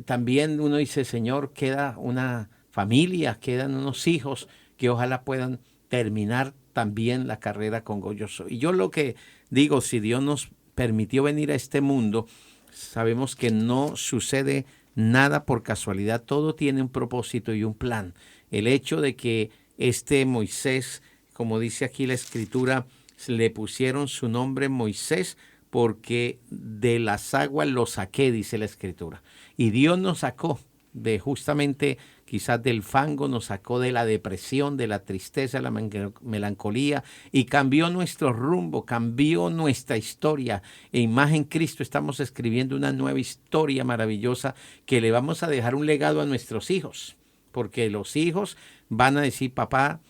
también uno dice, Señor, queda una familia, quedan unos hijos que ojalá puedan terminar también la carrera con gozo. Y yo lo que digo, si Dios nos permitió venir a este mundo, sabemos que no sucede nada por casualidad, todo tiene un propósito y un plan. El hecho de que este Moisés, como dice aquí la Escritura, le pusieron su nombre Moisés porque de las aguas lo saqué, dice la Escritura. Y Dios nos sacó de justamente quizás del fango, nos sacó de la depresión, de la tristeza, la melancolía y cambió nuestro rumbo, cambió nuestra historia. En más en Cristo estamos escribiendo una nueva historia maravillosa que le vamos a dejar un legado a nuestros hijos, porque los hijos van a decir, papá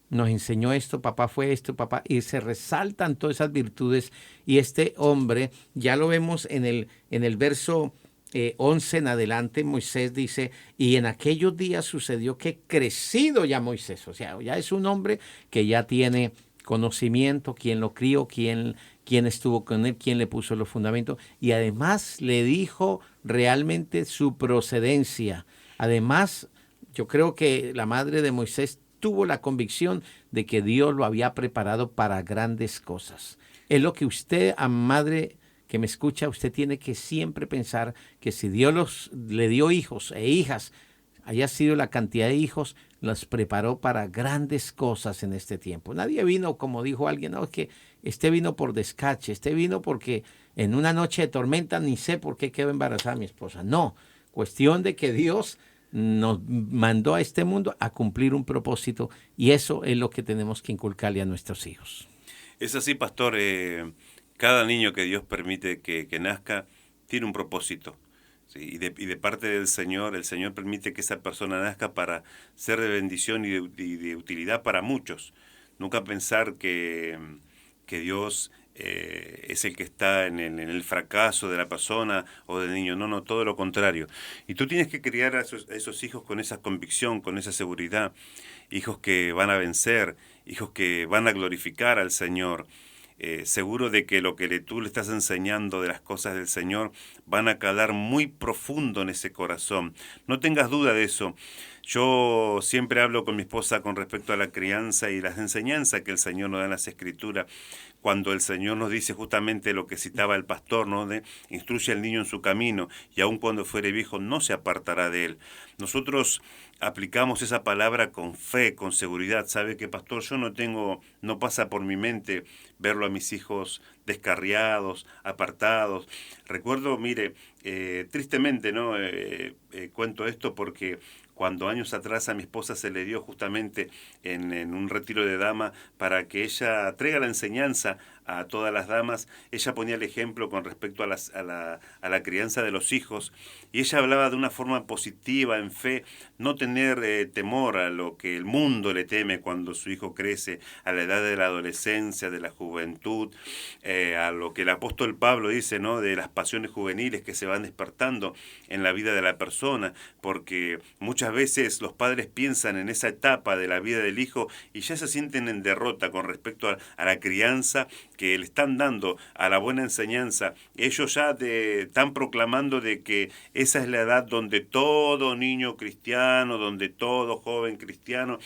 nos enseñó esto, papá fue esto, papá, y se resaltan todas esas virtudes. Y este hombre, ya lo vemos en el verso 11 en adelante, Moisés dice, y en aquellos días sucedió que crecido ya Moisés, o sea, ya es un hombre que ya tiene conocimiento, quién lo crió, quién estuvo con él, quién le puso los fundamentos, y además le dijo realmente su procedencia. Además, yo creo que la madre de Moisés tuvo la convicción de que Dios lo había preparado para grandes cosas. Es lo que usted, madre que me escucha, usted tiene que siempre pensar que si Dios le dio hijos e hijas, haya sido la cantidad de hijos, los preparó para grandes cosas en este tiempo. Nadie vino, como dijo alguien, no, es que este vino por descache, este vino porque en una noche de tormenta ni sé por qué quedó embarazada mi esposa. No, cuestión de que Dios nos mandó a este mundo a cumplir un propósito y eso es lo que tenemos que inculcarle a nuestros hijos. Es así, pastor. Cada niño que Dios permite que nazca tiene un propósito. ¿Sí? Y de parte del Señor, el Señor permite que esa persona nazca para ser de bendición y de utilidad para muchos. Nunca pensar que Dios es el que está en el fracaso de la persona o del niño. No, todo lo contrario. Y tú tienes que criar a esos hijos con esa convicción, con esa seguridad. Hijos que van a vencer, hijos que van a glorificar al Señor. Seguro de que lo que tú le estás enseñando de las cosas del Señor van a calar muy profundo en ese corazón. No tengas duda de eso. Yo siempre hablo con mi esposa con respecto a la crianza y las enseñanzas que el Señor nos da en las Escrituras. Cuando el Señor nos dice justamente lo que citaba el pastor, ¿no? De instruye al niño en su camino y aun cuando fuere viejo no se apartará de él. Nosotros aplicamos esa palabra con fe, con seguridad. ¿Sabe qué, pastor? Yo no pasa por mi mente verlo a mis hijos descarriados, apartados. Recuerdo, mire, tristemente, ¿no? Cuento esto porque cuando años atrás a mi esposa se le dio justamente en un retiro de dama para que ella traiga la enseñanza a todas las damas, ella ponía el ejemplo con respecto a la crianza de los hijos y ella hablaba de una forma positiva, en fe, no tener temor a lo que el mundo le teme cuando su hijo crece, a la edad de la adolescencia, de la juventud, a lo que el apóstol Pablo dice, ¿no? De las pasiones juveniles que se van despertando en la vida de la persona, porque muchas veces los padres piensan en esa etapa de la vida del hijo y ya se sienten en derrota con respecto a la crianza que le están dando, a la buena enseñanza. Ellos ya están proclamando de que esa es la edad donde todo niño cristiano, donde todo joven cristiano.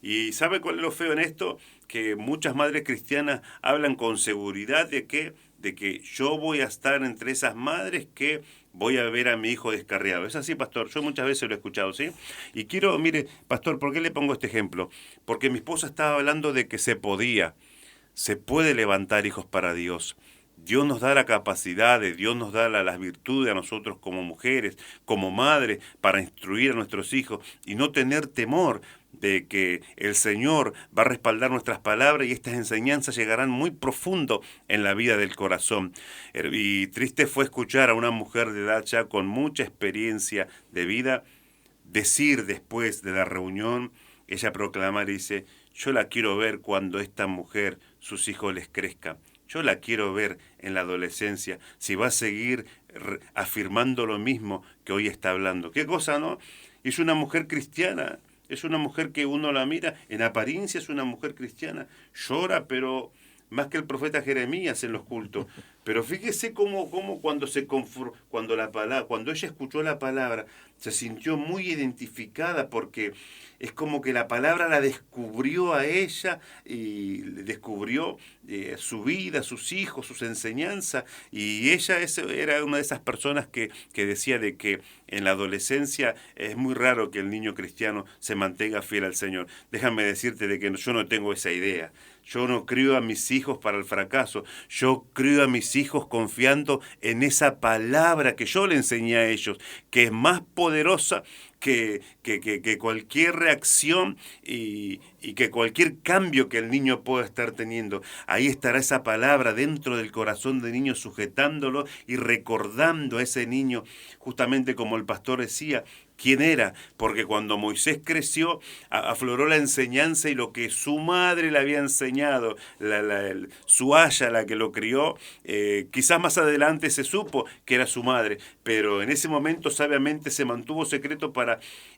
¿Y sabe cuál es lo feo en esto? Que muchas madres cristianas hablan con seguridad de que yo voy a estar entre esas madres que voy a ver a mi hijo descarriado. Es así, pastor, yo muchas veces lo he escuchado, ¿sí? Y quiero, mire, pastor, ¿por qué le pongo este ejemplo? Porque mi esposa estaba hablando de que se puede levantar hijos para Dios, Dios nos da la capacidad, Dios nos da las virtudes a nosotros como mujeres, como madres, para instruir a nuestros hijos y no tener temor de que el Señor va a respaldar nuestras palabras y estas enseñanzas llegarán muy profundo en la vida del corazón. Y triste fue escuchar a una mujer de edad ya con mucha experiencia de vida decir después de la reunión, ella proclamar y dice: yo la quiero ver cuando esta mujer, sus hijos les crezcan. Yo la quiero ver en la adolescencia, si va a seguir afirmando lo mismo que hoy está hablando. ¿Qué cosa, no? Es una mujer cristiana, es una mujer que uno la mira, en apariencia es una mujer cristiana, llora, pero más que el profeta Jeremías en los cultos. Pero fíjese cómo cuando ella escuchó la palabra, se sintió muy identificada, porque es como que la palabra la descubrió a ella y descubrió su vida, sus hijos, sus enseñanzas. Y ella era una de esas personas que decía de que en la adolescencia es muy raro que el niño cristiano se mantenga fiel al Señor. Déjame decirte de que yo no tengo esa idea. Yo no crío a mis hijos para el fracaso. Yo crío a mis hijos confiando en esa palabra que yo le enseñé a ellos, que es más poderosa que cualquier reacción y que cualquier cambio que el niño pueda estar teniendo. Ahí estará esa palabra dentro del corazón del niño, sujetándolo y recordando a ese niño, justamente como el pastor decía, quién era, porque cuando Moisés creció, afloró la enseñanza y lo que su madre le había enseñado, su aya, la que lo crió, quizás más adelante se supo que era su madre, pero en ese momento sabiamente se mantuvo secreto para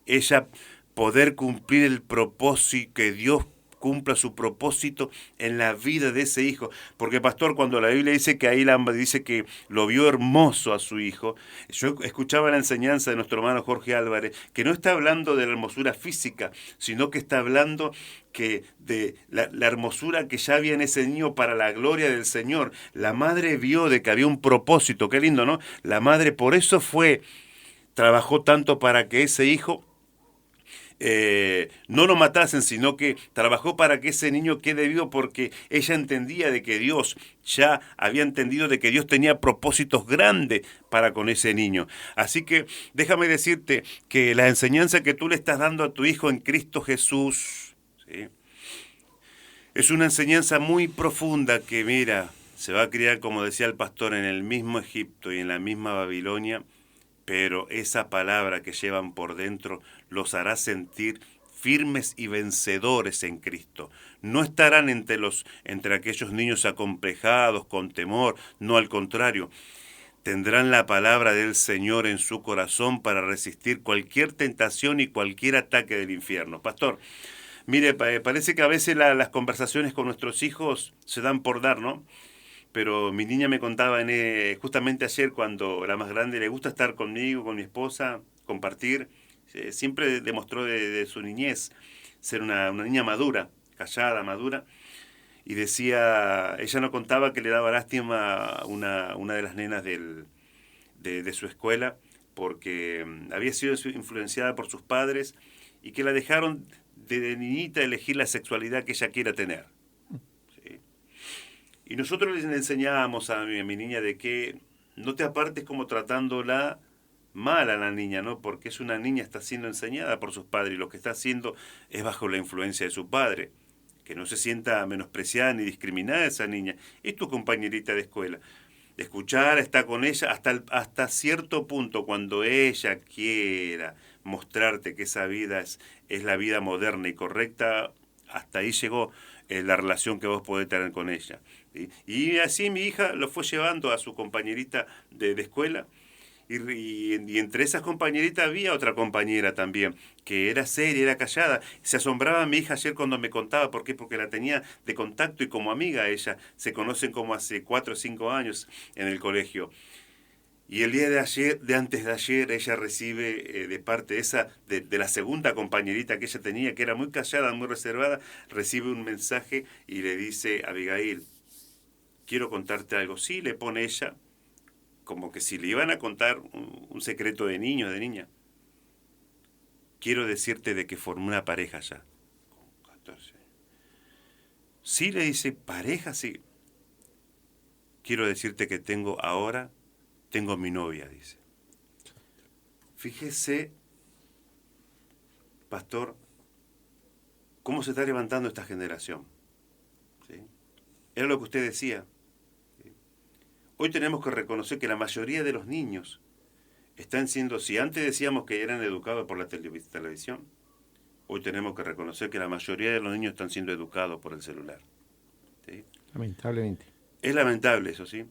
ella poder cumplir el propósito, que Dios cumpla su propósito en la vida de ese hijo. Porque, pastor, cuando la Biblia dice que ahí dice que lo vio hermoso a su hijo, yo escuchaba la enseñanza de nuestro hermano Jorge Álvarez, que no está hablando de la hermosura física, sino que está hablando que de la hermosura que ya había en ese niño para la gloria del Señor. La madre vio de que había un propósito, qué lindo, ¿no? La madre por eso trabajó tanto para que ese hijo no lo matasen, sino que trabajó para que ese niño quede vivo, porque ella entendía de que Dios ya había entendido de que Dios tenía propósitos grandes para con ese niño. Así que déjame decirte que la enseñanza que tú le estás dando a tu hijo en Cristo Jesús, ¿sí?, es una enseñanza muy profunda que, mira, se va a criar, como decía el pastor, en el mismo Egipto y en la misma Babilonia, pero esa palabra que llevan por dentro los hará sentir firmes y vencedores en Cristo. No estarán entre aquellos niños acomplejados, con temor, no, al contrario. Tendrán la palabra del Señor en su corazón para resistir cualquier tentación y cualquier ataque del infierno. Pastor, mire, parece que a veces las conversaciones con nuestros hijos se dan por dar, ¿no? Pero mi niña me contaba justamente ayer, cuando la más grande le gusta estar conmigo, con mi esposa, compartir. Siempre demostró de su niñez ser una niña madura, callada, madura. Y decía, ella no contaba que le daba lástima una de las nenas de su escuela, porque había sido influenciada por sus padres y que la dejaron de niñita elegir la sexualidad que ella quiera tener. ¿Sí? Y nosotros les enseñábamos a mi niña de que no te apartes como tratándola mal a la niña, ¿no? Porque es una niña, está siendo enseñada por sus padres y lo que está haciendo es bajo la influencia de su padre. Que no se sienta menospreciada ni discriminada esa niña. Es tu compañerita de escuela. De escuchar, está con ella hasta cierto punto, cuando ella quiera mostrarte que esa vida es la vida moderna y correcta, hasta ahí llegó la relación que vos podés tener con ella. ¿Sí? Y así mi hija lo fue llevando a su compañerita de escuela. Y entre esas compañeritas había otra compañera también, que era seria, era callada. Se asombraba mi hija ayer cuando me contaba. ¿Por qué? Porque la tenía de contacto y como amiga ella. Se conocen como hace 4 o 5 años en el colegio. Y el día antes de ayer, ella recibe de parte de la segunda compañerita que ella tenía, que era muy callada, muy reservada, recibe un mensaje y le dice: Abigail, quiero contarte algo. Sí, le pone ella, como que si le iban a contar un secreto de niño o de niña. Quiero decirte de que formé una pareja ya. Con 14. Sí, le dice, pareja, sí. quiero decirte que tengo mi novia, dice. Fíjese, pastor, cómo se está levantando esta generación. ¿Sí? Era lo que usted decía. ¿Sí? Hoy tenemos que reconocer que la mayoría de los niños están siendo, si antes decíamos que eran educados por la televisión, hoy tenemos que reconocer que la mayoría de los niños están siendo educados por el celular. ¿Sí? Lamentablemente. Es lamentable eso, ¿sí?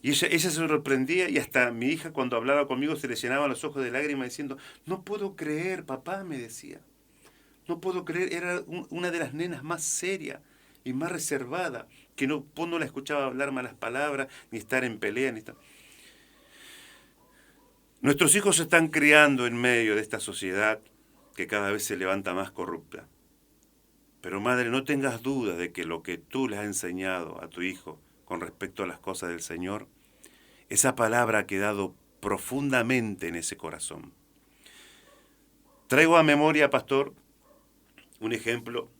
Y ella se sorprendía, y hasta mi hija cuando hablaba conmigo se le llenaban los ojos de lágrimas diciendo, no puedo creer, papá, me decía. No puedo creer, era una de las nenas más serias y más reservada, que no la escuchaba hablar malas palabras, ni estar en pelea, ni estar... Nuestros hijos se están criando en medio de esta sociedad que cada vez se levanta más corrupta. Pero madre, no tengas duda de que lo que tú le has enseñado a tu hijo con respecto a las cosas del Señor, esa palabra ha quedado profundamente en ese corazón. Traigo a memoria, pastor, un ejemplo.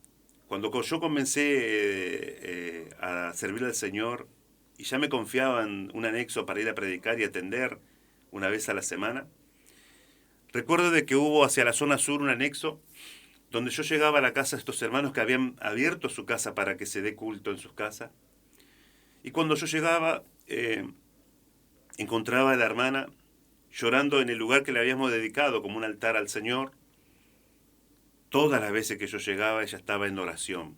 Cuando yo comencé a servir al Señor y ya me confiaban un anexo para ir a predicar y atender una vez a la semana, recuerdo de que hubo hacia la zona sur un anexo donde yo llegaba a la casa de estos hermanos que habían abierto su casa para que se dé culto en sus casas. Y cuando yo llegaba, encontraba a la hermana llorando en el lugar que le habíamos dedicado como un altar al Señor. Todas las veces que yo llegaba, ella estaba en oración.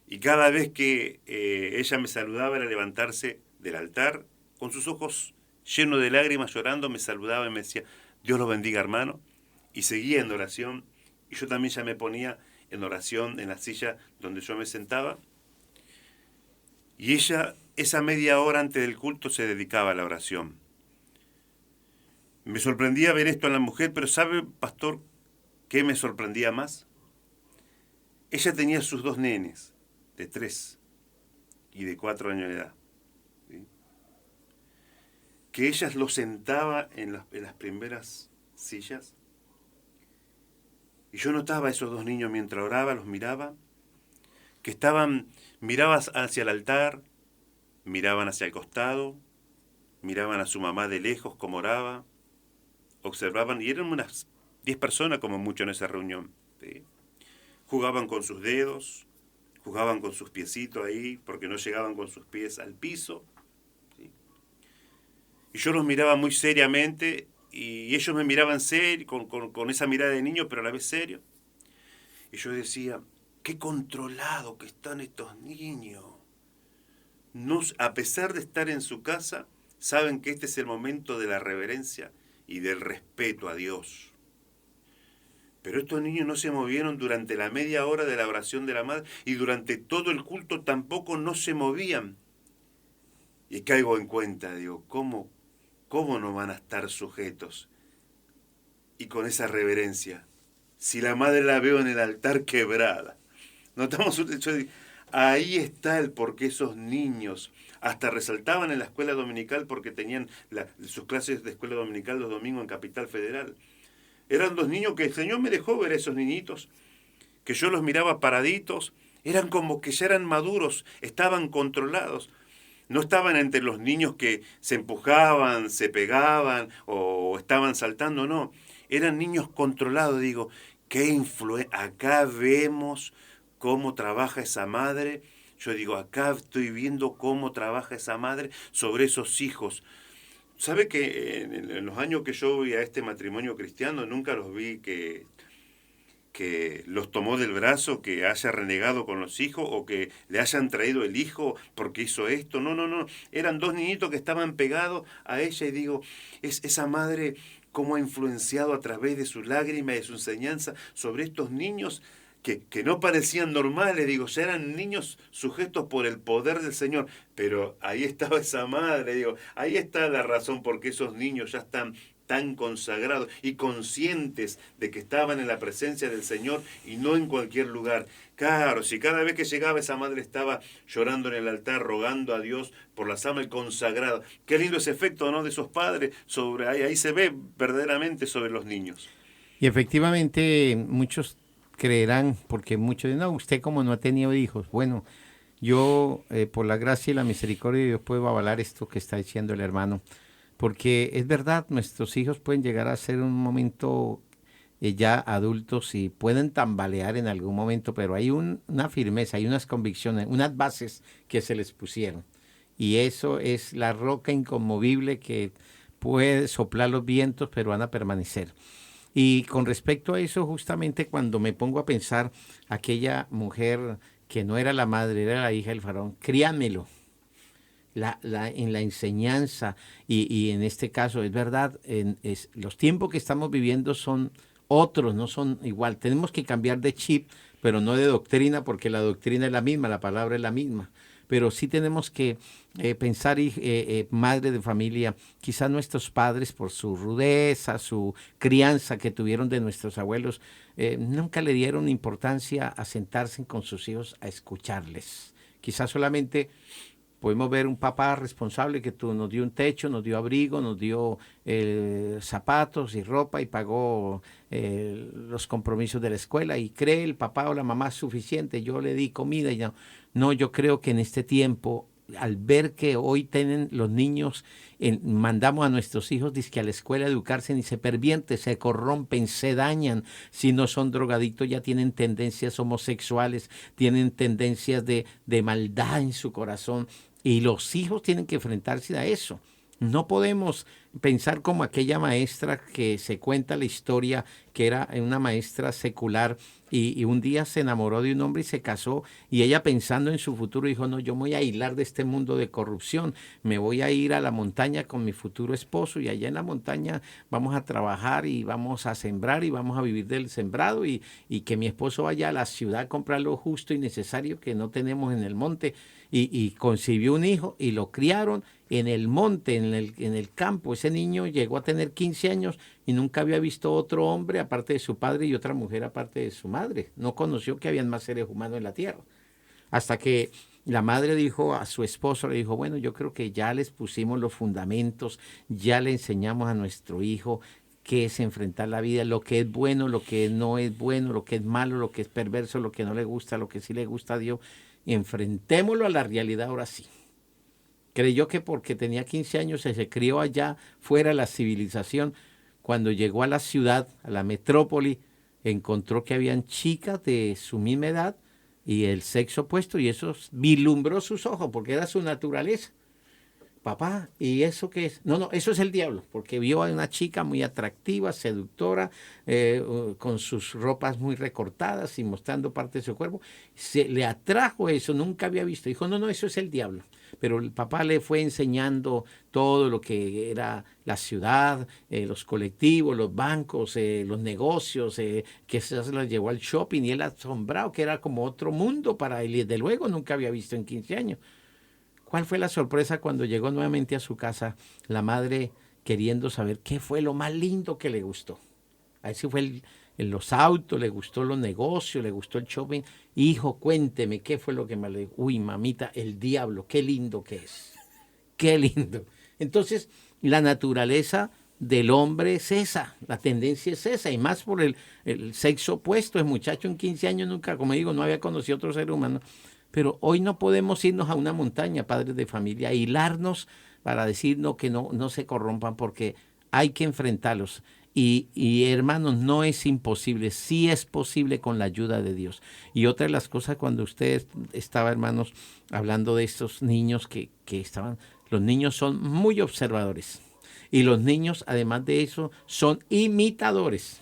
Y cada vez que ella me saludaba era levantarse del altar, con sus ojos llenos de lágrimas, llorando, me saludaba y me decía, Dios los bendiga, hermano. Y seguía en oración. Y yo también ya me ponía en oración en la silla donde yo me sentaba. Y ella, esa media hora antes del culto, se dedicaba a la oración. Me sorprendía ver esto en la mujer, pero ¿sabe, pastor, qué me sorprendía más? Ella tenía sus dos nenes, de 3 y de 4 años de edad. ¿Sí? Que ella los sentaba en las primeras sillas. Y yo notaba a esos dos niños mientras oraba, los miraba, que miraban hacia el altar, miraban hacia el costado, miraban a su mamá de lejos como oraba, observaban, y eran unas 10 personas como mucho en esa reunión. ¿Sí? Jugaban con sus dedos, jugaban con sus piecitos ahí, porque no llegaban con sus pies al piso. ¿Sí? Y yo los miraba muy seriamente, y ellos me miraban serio, con esa mirada de niño, pero a la vez serio. Y yo decía, qué controlado que están estos niños. No, a pesar de estar en su casa, saben que este es el momento de la reverencia y del respeto a Dios. Pero estos niños no se movieron durante la media hora de la oración de la madre, y durante todo el culto tampoco no se movían. Y caigo en cuenta, digo, ¿cómo no van a estar sujetos y con esa reverencia? Si la madre la veo en el altar quebrada. Notamos, ahí está el por qué esos niños hasta resaltaban en la escuela dominical, porque tenían sus clases de escuela dominical los domingos en Capital Federal. Eran dos niños que el Señor me dejó ver a esos niñitos, que yo los miraba paraditos, eran como que ya eran maduros, estaban controlados. No estaban entre los niños que se empujaban, se pegaban o estaban saltando, no. Eran niños controlados, digo, acá vemos cómo trabaja esa madre. Yo digo, acá estoy viendo cómo trabaja esa madre sobre esos hijos. ¿Sabe que en los años que yo vi a este matrimonio cristiano, nunca los vi que los tomó del brazo, que haya renegado con los hijos o que le hayan traído el hijo porque hizo esto? No. Eran dos niñitos que estaban pegados a ella, y digo, esa madre cómo ha influenciado a través de su lágrima y de su enseñanza sobre estos niños que no parecían normales, digo, ya eran niños sujetos por el poder del Señor, pero ahí estaba esa madre, digo, ahí está la razón por qué esos niños ya están tan consagrados y conscientes de que estaban en la presencia del Señor y no en cualquier lugar. Claro, si cada vez que llegaba esa madre estaba llorando en el altar, rogando a Dios por las almas consagradas. Qué lindo ese efecto, ¿no?, de esos padres, ahí se ve verdaderamente sobre los niños. Y efectivamente muchos creerán, porque muchos dicen, no, usted como no ha tenido hijos. Bueno, Yo, por la gracia y la misericordia de Dios, puedo avalar esto que está diciendo el hermano, porque es verdad, nuestros hijos pueden llegar a ser un momento ya adultos y pueden tambalear en algún momento, pero hay una firmeza, hay unas convicciones, unas bases que se les pusieron. Y eso es la roca inconmovible que puede soplar los vientos, pero van a permanecer. Y con respecto a eso, justamente cuando me pongo a pensar, aquella mujer que no era la madre, era la hija del faraón, críamelo. En la enseñanza y en este caso es verdad, los tiempos que estamos viviendo son otros, no son igual. Tenemos que cambiar de chip, pero no de doctrina, porque la doctrina es la misma, la palabra es la misma. Pero sí tenemos que pensar, madre de familia, quizás nuestros padres por su rudeza, su crianza que tuvieron de nuestros abuelos, nunca le dieron importancia a sentarse con sus hijos a escucharles. Quizás solamente podemos ver un papá responsable que nos dio un techo, nos dio abrigo, nos dio zapatos y ropa y pagó los compromisos de la escuela y cree el papá o la mamá suficiente, yo le di comida y no. No, yo creo que en este tiempo, al ver que hoy tienen los niños, mandamos a nuestros hijos dizque a la escuela a educarse y se pervierten, se corrompen, se dañan. Si no son drogadictos, ya tienen tendencias homosexuales, tienen tendencias de maldad en su corazón. Y los hijos tienen que enfrentarse a eso. No podemos pensar como aquella maestra que se cuenta la historia, que era una maestra secular y un día se enamoró de un hombre y se casó y ella pensando en su futuro dijo, no, yo me voy a aislar de este mundo de corrupción, me voy a ir a la montaña con mi futuro esposo y allá en la montaña vamos a trabajar y vamos a sembrar y vamos a vivir del sembrado y que mi esposo vaya a la ciudad a comprar lo justo y necesario que no tenemos en el monte y concibió un hijo y lo criaron en el monte, en el campo. Ese niño llegó a tener 15 años y nunca había visto otro hombre aparte de su padre y otra mujer aparte de su madre. No conoció que habían más seres humanos en la tierra. Hasta que la madre dijo a su esposo, le dijo, bueno, yo creo que ya les pusimos los fundamentos, ya le enseñamos a nuestro hijo qué es enfrentar la vida, lo que es bueno, lo que no es bueno, lo que es malo, lo que es perverso, lo que no le gusta, lo que sí le gusta a Dios. Enfrentémoslo a la realidad ahora sí. Creyó que porque tenía 15 años se crió allá fuera de la civilización. Cuando llegó a la ciudad, a la metrópoli, encontró que habían chicas de su misma edad y el sexo opuesto y eso vislumbró sus ojos porque era su naturaleza. Papá, ¿y eso qué es? No, eso es el diablo, porque vio a una chica muy atractiva, seductora, con sus ropas muy recortadas y mostrando parte de su cuerpo. Se le atrajo eso, nunca había visto. Dijo, no, eso es el diablo. Pero el papá le fue enseñando todo lo que era la ciudad, los colectivos, los bancos, los negocios, que se los llevó al shopping y él asombrado, que era como otro mundo para él. Y desde luego nunca había visto en 15 años. ¿Cuál fue la sorpresa cuando llegó nuevamente a su casa la madre queriendo saber qué fue lo más lindo que le gustó? A ese fue los autos, le gustó los negocios, le gustó el shopping. Hijo, cuénteme, ¿qué fue lo que más le gustó? Uy, mamita, el diablo, qué lindo que es. Qué lindo. Entonces, la naturaleza del hombre es esa, la tendencia es esa, y más por el sexo opuesto. El muchacho en 15 años nunca, como digo, no había conocido otro ser humano. Pero hoy no podemos irnos a una montaña, padres de familia, a hilarnos para decirnos que no se corrompan porque hay que enfrentarlos. Y hermanos, no es imposible, sí es posible con la ayuda de Dios. Y otra de las cosas cuando usted estaba, hermanos, hablando de estos niños que estaban, los niños son muy observadores. Y los niños, además de eso, son imitadores.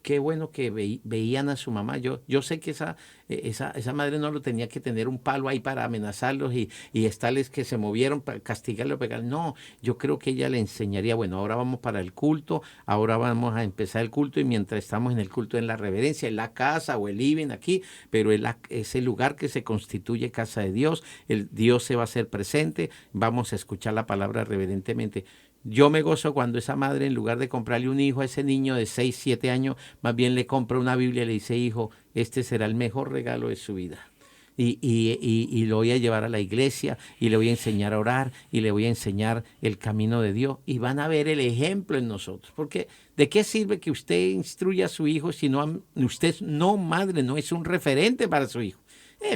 Qué bueno que veían a su mamá. Yo sé que esa madre no lo tenía que tener un palo ahí para amenazarlos y estarles que se movieron para castigarlo, pegarlo. No, yo creo que ella le enseñaría, bueno, ahora vamos para el culto, ahora vamos a empezar el culto y mientras estamos en el culto en la reverencia, en la casa o el living aquí, pero es el lugar que se constituye casa de Dios, Dios se va a hacer presente, vamos a escuchar la palabra reverentemente. Yo me gozo cuando esa madre, en lugar de comprarle un hijo a ese niño de 6, 7 años, más bien le compra una Biblia y le dice, hijo, este será el mejor regalo de su vida. Y lo voy a llevar a la iglesia y le voy a enseñar a orar y le voy a enseñar el camino de Dios. Y van a ver el ejemplo en nosotros. Porque ¿de qué sirve que usted instruya a su hijo si usted no, madre, no es un referente para su hijo?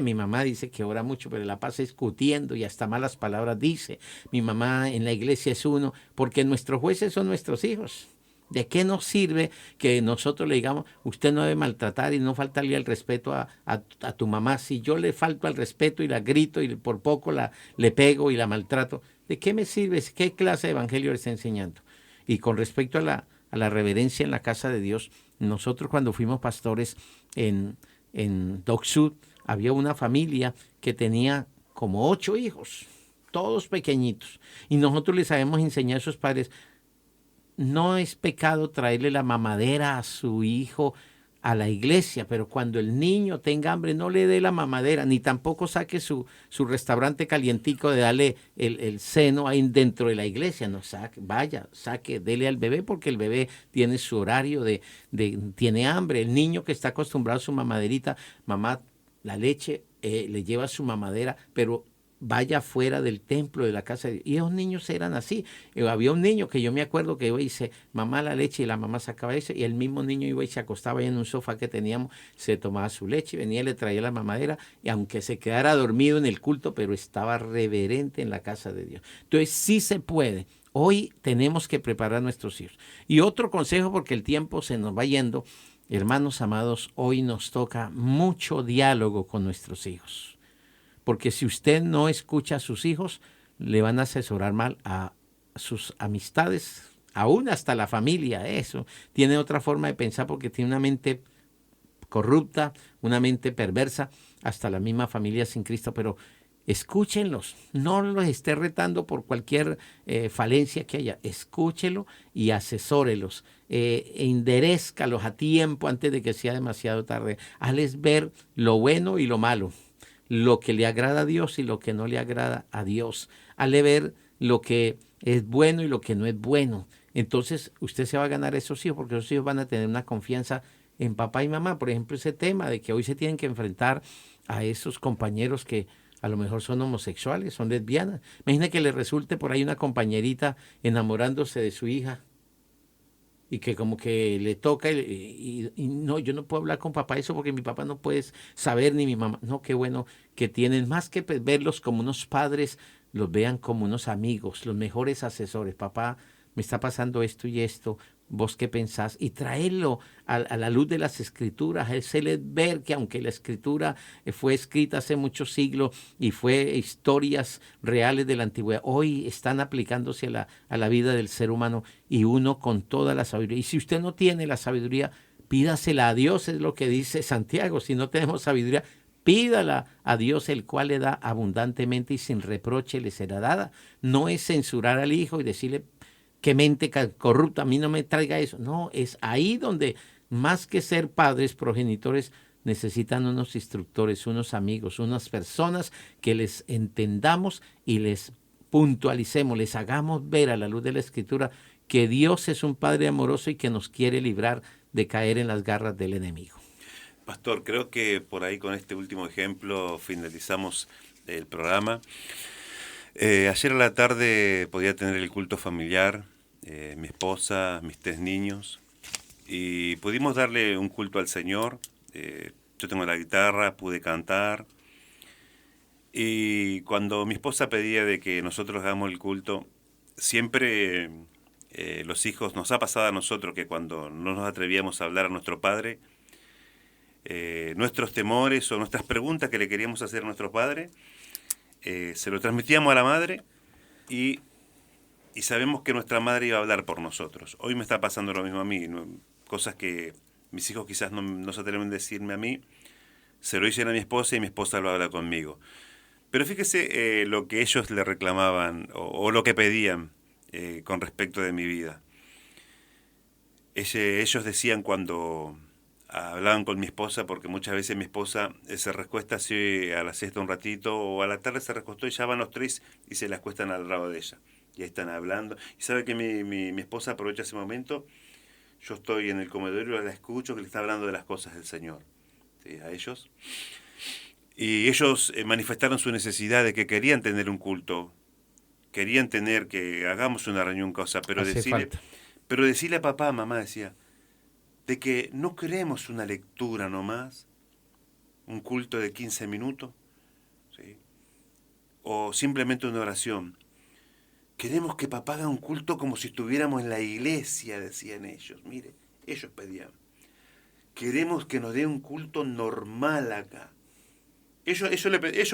Mi mamá dice que ora mucho, pero la pasa discutiendo y hasta malas palabras dice. Mi mamá en la iglesia es uno, porque nuestros jueces son nuestros hijos. ¿De qué nos sirve que nosotros le digamos, usted no debe maltratar y no faltarle al respeto a tu mamá? Si yo le falto al respeto y la grito y por poco le pego y la maltrato, ¿de qué me sirve? ¿Qué clase de evangelio le está enseñando? Y con respecto a la reverencia en la casa de Dios, nosotros cuando fuimos pastores en Dock Sud, había una familia que tenía como 8 hijos, todos pequeñitos. Y nosotros les sabemos enseñar a sus padres, no es pecado traerle la mamadera a su hijo a la iglesia, pero cuando el niño tenga hambre no le dé la mamadera, ni tampoco saque su restaurante calientico de darle el seno ahí dentro de la iglesia. No, saque, dele al bebé, porque el bebé tiene su horario tiene hambre. El niño que está acostumbrado a su mamaderita, mamá, la leche, le lleva su mamadera, pero vaya fuera del templo, de la casa de Dios. Y esos niños eran así. Había un niño que yo me acuerdo que iba y dice, mamá, la leche, y la mamá sacaba eso, y el mismo niño iba y se acostaba ahí en un sofá que teníamos, se tomaba su leche, venía y le traía la mamadera, y aunque se quedara dormido en el culto, pero estaba reverente en la casa de Dios. Entonces sí se puede. Hoy tenemos que preparar a nuestros hijos. Y otro consejo, porque el tiempo se nos va yendo, hermanos amados, hoy nos toca mucho diálogo con nuestros hijos. Porque si usted no escucha a sus hijos, le van a asesorar mal a sus amistades, aún hasta la familia. Eso tiene otra forma de pensar, porque tiene una mente corrupta, una mente perversa, hasta la misma familia sin Cristo. Pero escúchenlos, no los esté retando por cualquier falencia que haya. Escúchelo y asesórelos, enderezcalos a tiempo antes de que sea demasiado tarde. Hazles ver lo bueno y lo malo, lo que le agrada a Dios y lo que no le agrada a Dios. Hazle ver lo que es bueno y lo que no es bueno. Entonces usted se va a ganar esos hijos, porque esos hijos van a tener una confianza en papá y mamá. Por ejemplo, ese tema de que hoy se tienen que enfrentar a esos compañeros que a lo mejor son homosexuales, son lesbianas. Imagina que le resulte por ahí una compañerita enamorándose de su hija, y que como que le toca y no, yo no puedo hablar con papá eso porque mi papá no puede saber, ni mi mamá. No, qué bueno que tienen, más que verlos como unos padres, los vean como unos amigos, los mejores asesores. Papá, me está pasando esto y esto, ¿vos qué pensás? Y traerlo a la luz de las Escrituras, hacerles ver que aunque la Escritura fue escrita hace muchos siglos y fue historias reales de la antigüedad, hoy están aplicándose a la vida del ser humano, y uno con toda la sabiduría. Y si usted no tiene la sabiduría, pídasela a Dios, es lo que dice Santiago. Si no tenemos sabiduría, pídala a Dios, el cual le da abundantemente y sin reproche le será dada. No es censurar al hijo y decirle, qué mente corrupta, a mí no me traiga eso. No, es ahí donde, más que ser padres, progenitores, necesitan unos instructores, unos amigos, unas personas que les entendamos y les puntualicemos, les hagamos ver a la luz de la Escritura que Dios es un Padre amoroso y que nos quiere librar de caer en las garras del enemigo. Pastor, creo que por ahí con este último ejemplo finalizamos el programa. Ayer a la tarde podía tener el culto familiar, mi esposa, mis 3 niños, y pudimos darle un culto al Señor. Yo tengo la guitarra, pude cantar, y cuando mi esposa pedía de que nosotros hagamos el culto, siempre los hijos, nos ha pasado a nosotros que cuando no nos atrevíamos a hablar a nuestro padre, nuestros temores o nuestras preguntas que le queríamos hacer a nuestro padre, se lo transmitíamos a la madre, y sabemos que nuestra madre iba a hablar por nosotros. Hoy me está pasando lo mismo a mí, ¿no? Cosas que mis hijos quizás no se atreven a decirme a mí, se lo dicen a mi esposa y mi esposa lo habla conmigo. Pero fíjese lo que ellos le reclamaban o lo que pedían con respecto de mi vida. Ellos decían cuando hablaban con mi esposa, porque muchas veces mi esposa se recuesta así a la siesta un ratito, o a la tarde se recostó y ya van los 3 y se la acuestan al lado de ella. Y ahí están hablando. Y sabe que mi esposa aprovecha ese momento. Yo estoy en el comedor y la escucho que le está hablando de las cosas del Señor, ¿sí? A ellos. Y ellos manifestaron su necesidad de que querían tener un culto, querían tener que hagamos una reunión, cosa, pero decirle a papá, mamá, decía, de que no queremos una lectura nomás, un culto de 15 minutos, ¿sí? O simplemente una oración. Queremos que papá haga un culto como si estuviéramos en la iglesia, decían ellos. Mire, ellos pedían. Queremos que nos dé un culto normal acá. Ellos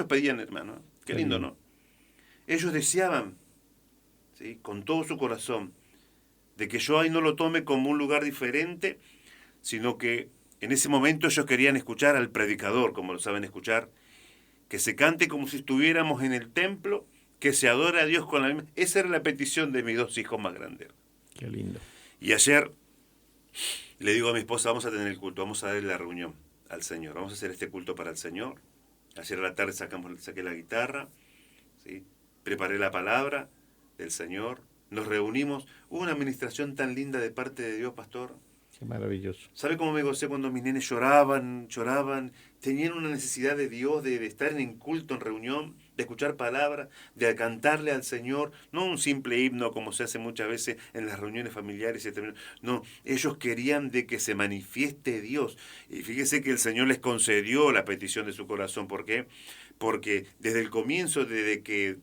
pedían, hermano. Qué lindo, ¿no? Ellos deseaban, ¿sí?, con todo su corazón, de que yo ahí no lo tome como un lugar diferente, sino que en ese momento ellos querían escuchar al predicador, como lo saben escuchar, que se cante como si estuviéramos en el templo, que se adore a Dios con la misma. Esa era la petición de mis dos hijos más grandes. Qué lindo. Y ayer le digo a mi esposa, vamos a tener el culto, vamos a darle la reunión al Señor, vamos a hacer este culto para el Señor. Ayer a la tarde saqué la guitarra, ¿sí?, preparé la palabra del Señor, nos reunimos, hubo una administración tan linda de parte de Dios, pastor. Qué maravilloso. ¿Sabe cómo me gocé cuando mis nenes lloraban, tenían una necesidad de Dios, de estar en culto, en reunión, de escuchar palabras, de cantarle al Señor, no un simple himno como se hace muchas veces en las reuniones familiares, no, ellos querían de que se manifieste Dios, y fíjese que el Señor les concedió la petición de su corazón. ¿Por qué? Porque desde el comienzo, desde que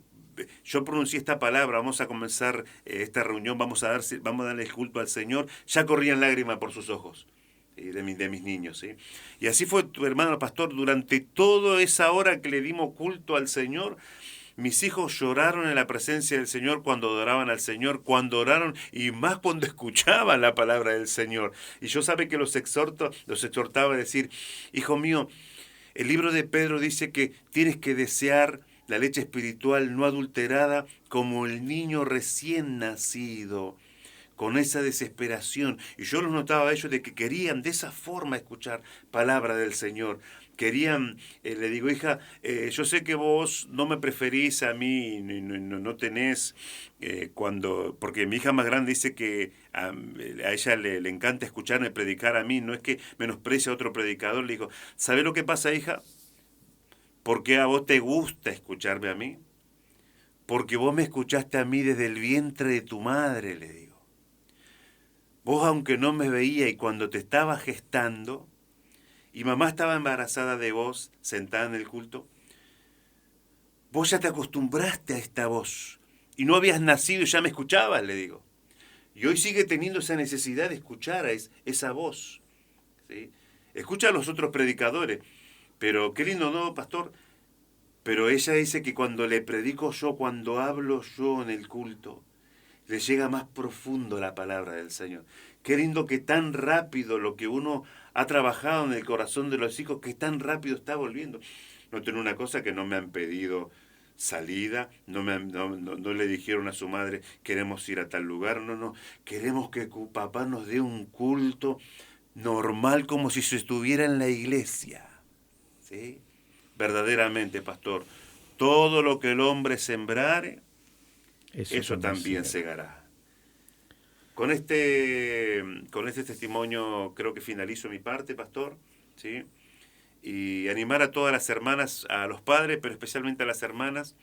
yo pronuncié esta palabra, vamos a comenzar esta reunión, vamos a darle el culto al Señor, ya corrían lágrimas por sus ojos, de mis niños, ¿sí? Y así fue, tu hermano pastor, durante toda esa hora que le dimos culto al Señor. Mis hijos lloraron en la presencia del Señor cuando adoraban al Señor, cuando oraron, y más cuando escuchaban la palabra del Señor. Y yo sabe que los exhortaba a decir, hijo mío, el libro de Pedro dice que tienes que desear la leche espiritual no adulterada como el niño recién nacido, con esa desesperación. Y yo los notaba a ellos de que querían de esa forma escuchar palabra del Señor. Querían, le digo, hija, yo sé que vos no me preferís a mí, no tenés, porque mi hija más grande dice que a ella le encanta escucharme predicar a mí, no es que menosprecia a otro predicador. Le digo, ¿sabés lo que pasa, hija? ¿Por qué a vos te gusta escucharme a mí? Porque vos me escuchaste a mí desde el vientre de tu madre, le digo. Vos, aunque no me veía, y cuando te estaba gestando, y mamá estaba embarazada de vos, sentada en el culto, vos ya te acostumbraste a esta voz, y no habías nacido y ya me escuchabas, le digo. Y hoy sigue teniendo esa necesidad de escuchar a esa voz, ¿sí? Escucha a los otros predicadores. Pero qué lindo, ¿no, pastor? Pero ella dice que cuando le predico yo, cuando hablo yo en el culto, le llega más profundo la palabra del Señor. Qué lindo que tan rápido lo que uno ha trabajado en el corazón de los hijos, que tan rápido está volviendo. No tengo una cosa que no me han pedido salida, no le dijeron a su madre, queremos ir a tal lugar, no, queremos que papá nos dé un culto normal como si se estuviera en la iglesia. ¿Sí? Verdaderamente, pastor, todo lo que el hombre sembrare, eso también segará. Con este testimonio creo que finalizo mi parte, pastor, ¿sí? Y animar a todas las hermanas, a los padres, pero especialmente a las hermanas,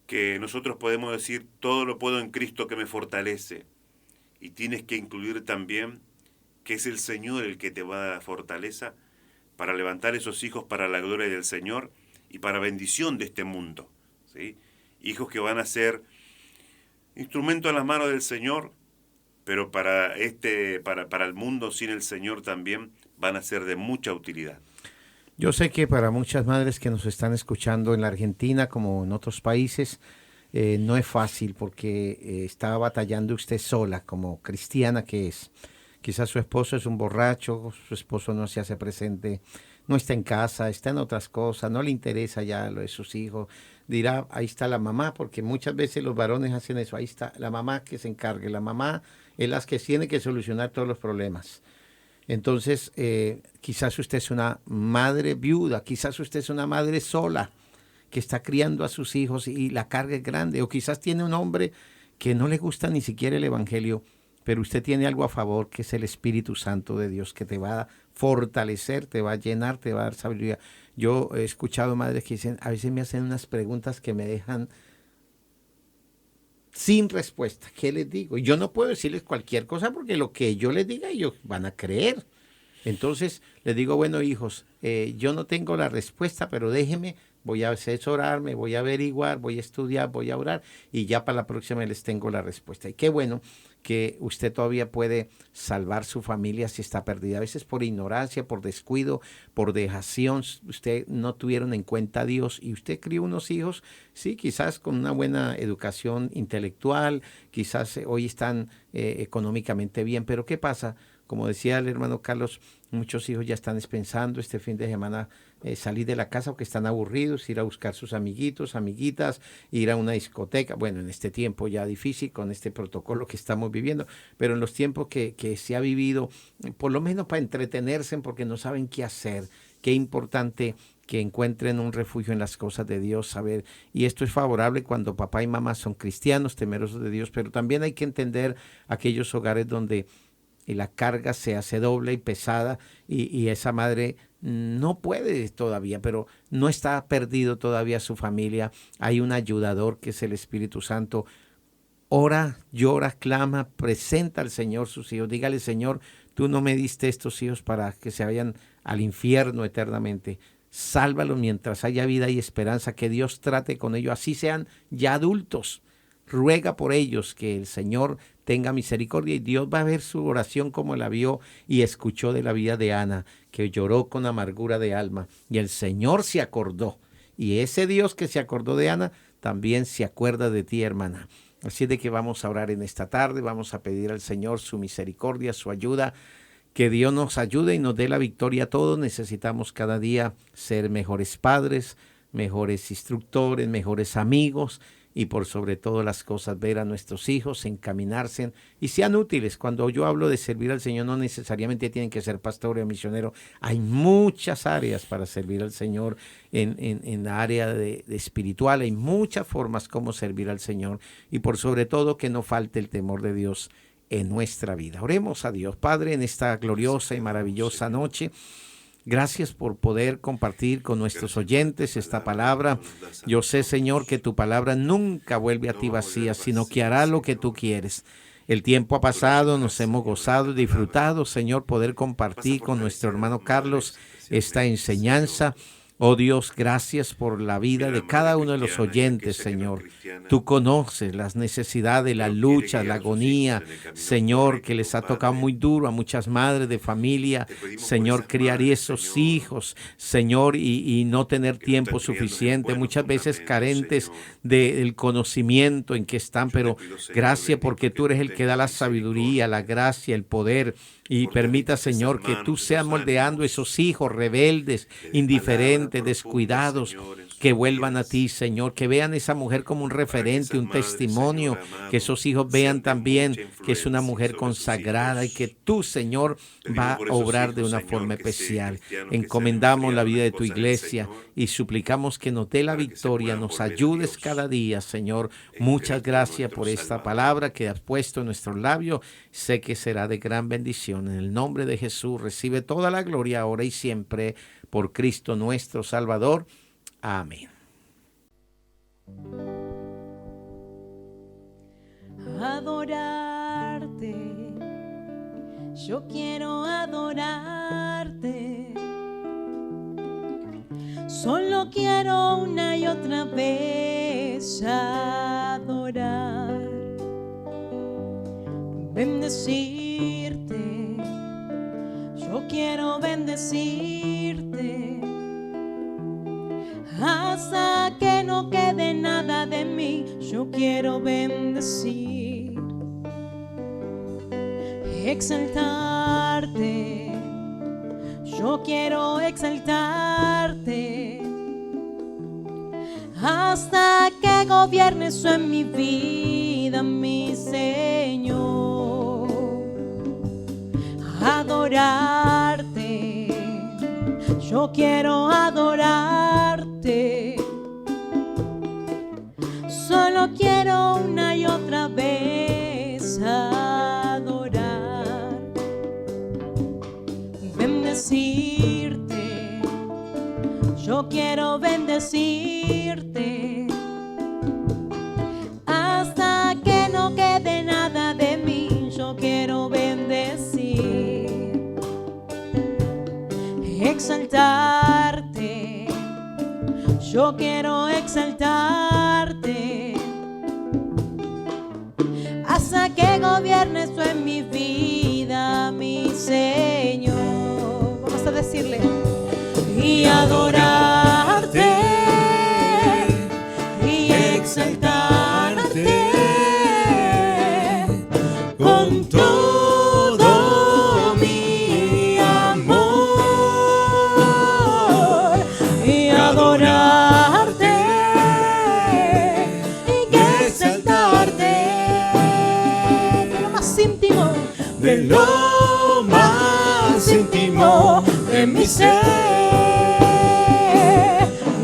que nosotros podemos decir, todo lo puedo en Cristo que me fortalece. Y tienes que incluir también que es el Señor el que te va a dar la fortaleza para levantar esos hijos para la gloria del Señor y para bendición de este mundo, ¿sí? Hijos que van a ser instrumento en las manos del Señor, pero para el mundo sin el Señor también van a ser de mucha utilidad. Yo sé que para muchas madres que nos están escuchando en la Argentina como en otros países, no es fácil porque está batallando usted sola como cristiana que es. Quizás su esposo es un borracho, su esposo no se hace presente, no está en casa, está en otras cosas, no le interesa ya lo de sus hijos. Dirá, ahí está la mamá, porque muchas veces los varones hacen eso, ahí está la mamá que se encargue, la mamá es la que tiene que solucionar todos los problemas. Entonces, quizás usted es una madre viuda, quizás usted es una madre sola que está criando a sus hijos y la carga es grande, o quizás tiene un hombre que no le gusta ni siquiera el evangelio, pero usted tiene algo a favor, que es el Espíritu Santo de Dios, que te va a fortalecer, te va a llenar, te va a dar sabiduría. Yo he escuchado madres que dicen, a veces me hacen unas preguntas que me dejan sin respuesta. ¿Qué les digo? Y yo no puedo decirles cualquier cosa porque lo que yo les diga ellos van a creer. Entonces les digo, bueno, hijos, yo no tengo la respuesta, pero déjenme, voy a asesorarme, voy a averiguar, voy a estudiar, voy a orar y ya para la próxima les tengo la respuesta. Y qué bueno que usted todavía puede salvar su familia si está perdida. A veces por ignorancia, por descuido, por dejación, usted no tuvieron en cuenta a Dios y usted crió unos hijos, sí, quizás con una buena educación intelectual, quizás hoy están económicamente bien, pero ¿qué pasa? Como decía el hermano Carlos, muchos hijos ya están pensando este fin de semana salir de la casa porque están aburridos, ir a buscar sus amiguitos, amiguitas, ir a una discoteca. Bueno, en este tiempo ya difícil con este protocolo que estamos viviendo, pero en los tiempos que se ha vivido, por lo menos para entretenerse porque no saben qué hacer. Qué importante que encuentren un refugio en las cosas de Dios, saber. Y esto es favorable cuando papá y mamá son cristianos, temerosos de Dios, pero también hay que entender aquellos hogares donde la carga se hace doble y pesada y esa madre no puede todavía, pero no está perdido todavía su familia. Hay un ayudador que es el Espíritu Santo. Ora, llora, clama, presenta al Señor sus hijos. Dígale, Señor, tú no me diste estos hijos para que se vayan al infierno eternamente. Sálvalos mientras haya vida y esperanza, que Dios trate con ellos, así sean ya adultos. Ruega por ellos que el Señor tenga misericordia y Dios va a ver su oración como la vio y escuchó de la vida de Ana, que lloró con amargura de alma y el Señor se acordó. Y ese Dios que se acordó de Ana también se acuerda de ti, hermana. Así de que vamos a orar en esta tarde, vamos a pedir al Señor su misericordia, su ayuda, que Dios nos ayude y nos dé la victoria a todos. Necesitamos cada día ser mejores padres, mejores instructores, mejores amigos y por sobre todo las cosas ver a nuestros hijos encaminarse y sean útiles. Cuando yo hablo de servir al Señor no necesariamente tienen que ser pastor o misionero. Hay muchas áreas para servir al Señor en la área de espiritual. Hay muchas formas como servir al Señor y por sobre todo que no falte el temor de Dios en nuestra vida. Oremos a Dios. Padre, en esta gloriosa y maravillosa noche, gracias por poder compartir con nuestros oyentes esta palabra. Yo sé, Señor, que tu palabra nunca vuelve a ti vacía, sino que hará lo que tú quieres. El tiempo ha pasado, nos hemos gozado y disfrutado, Señor, poder compartir con nuestro hermano Carlos esta enseñanza. Oh Dios, gracias por la vida de cada uno de los oyentes, Señor. Tú conoces las necesidades, la lucha, la agonía, Señor, que les ha tocado muy duro a muchas madres de familia, Señor, criar esos hijos, Señor, y no tener tiempo suficiente, muchas veces carentes del conocimiento en que están, pero gracias porque tú eres el que da la sabiduría, la gracia, el poder. Y permita, Señor, que tú seas moldeando esos hijos rebeldes, indiferentes, descuidados, que vuelvan a ti, Señor, que vean a esa mujer como un referente, un testimonio, que esos hijos vean también que es una mujer consagrada y que tú, Señor, va a obrar de una forma especial. Encomendamos la vida de tu iglesia y suplicamos que nos dé la victoria, nos ayudes cada día, Señor. Muchas gracias por esta palabra que has puesto en nuestros labios. Sé que será de gran bendición. En el nombre de Jesús recibe toda la gloria ahora y siempre por Cristo nuestro Salvador. Amén. Adorarte, yo quiero adorarte. Solo quiero una y otra vez adorar, bendecirte. Yo quiero bendecirte hasta que no quede nada de mí. Yo quiero bendecir, exaltarte. Yo quiero exaltarte hasta que gobiernes en mi vida, mi Señor. Adorarte, yo quiero adorarte. Solo quiero una y otra vez adorar, bendecirte. Yo quiero bendecirte hasta que no quede nada de mí. Yo quiero bendecir. exaltarte, yo quiero exaltarte, hasta que gobiernes tú en mi vida, mi Señor. Vamos a decirle: y adorarte y exaltarte con todo mi amor, y adorarte y exaltarte de lo más íntimo, de lo más íntimo de mi ser,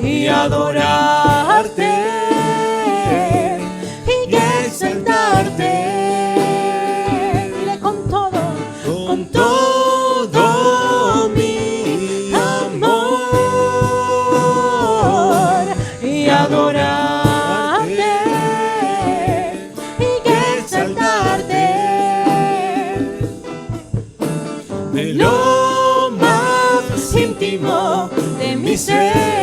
y adorarte y exaltarte. Dile: con todo mi amor, y adorarte y exaltarte de lo más íntimo de mi ser.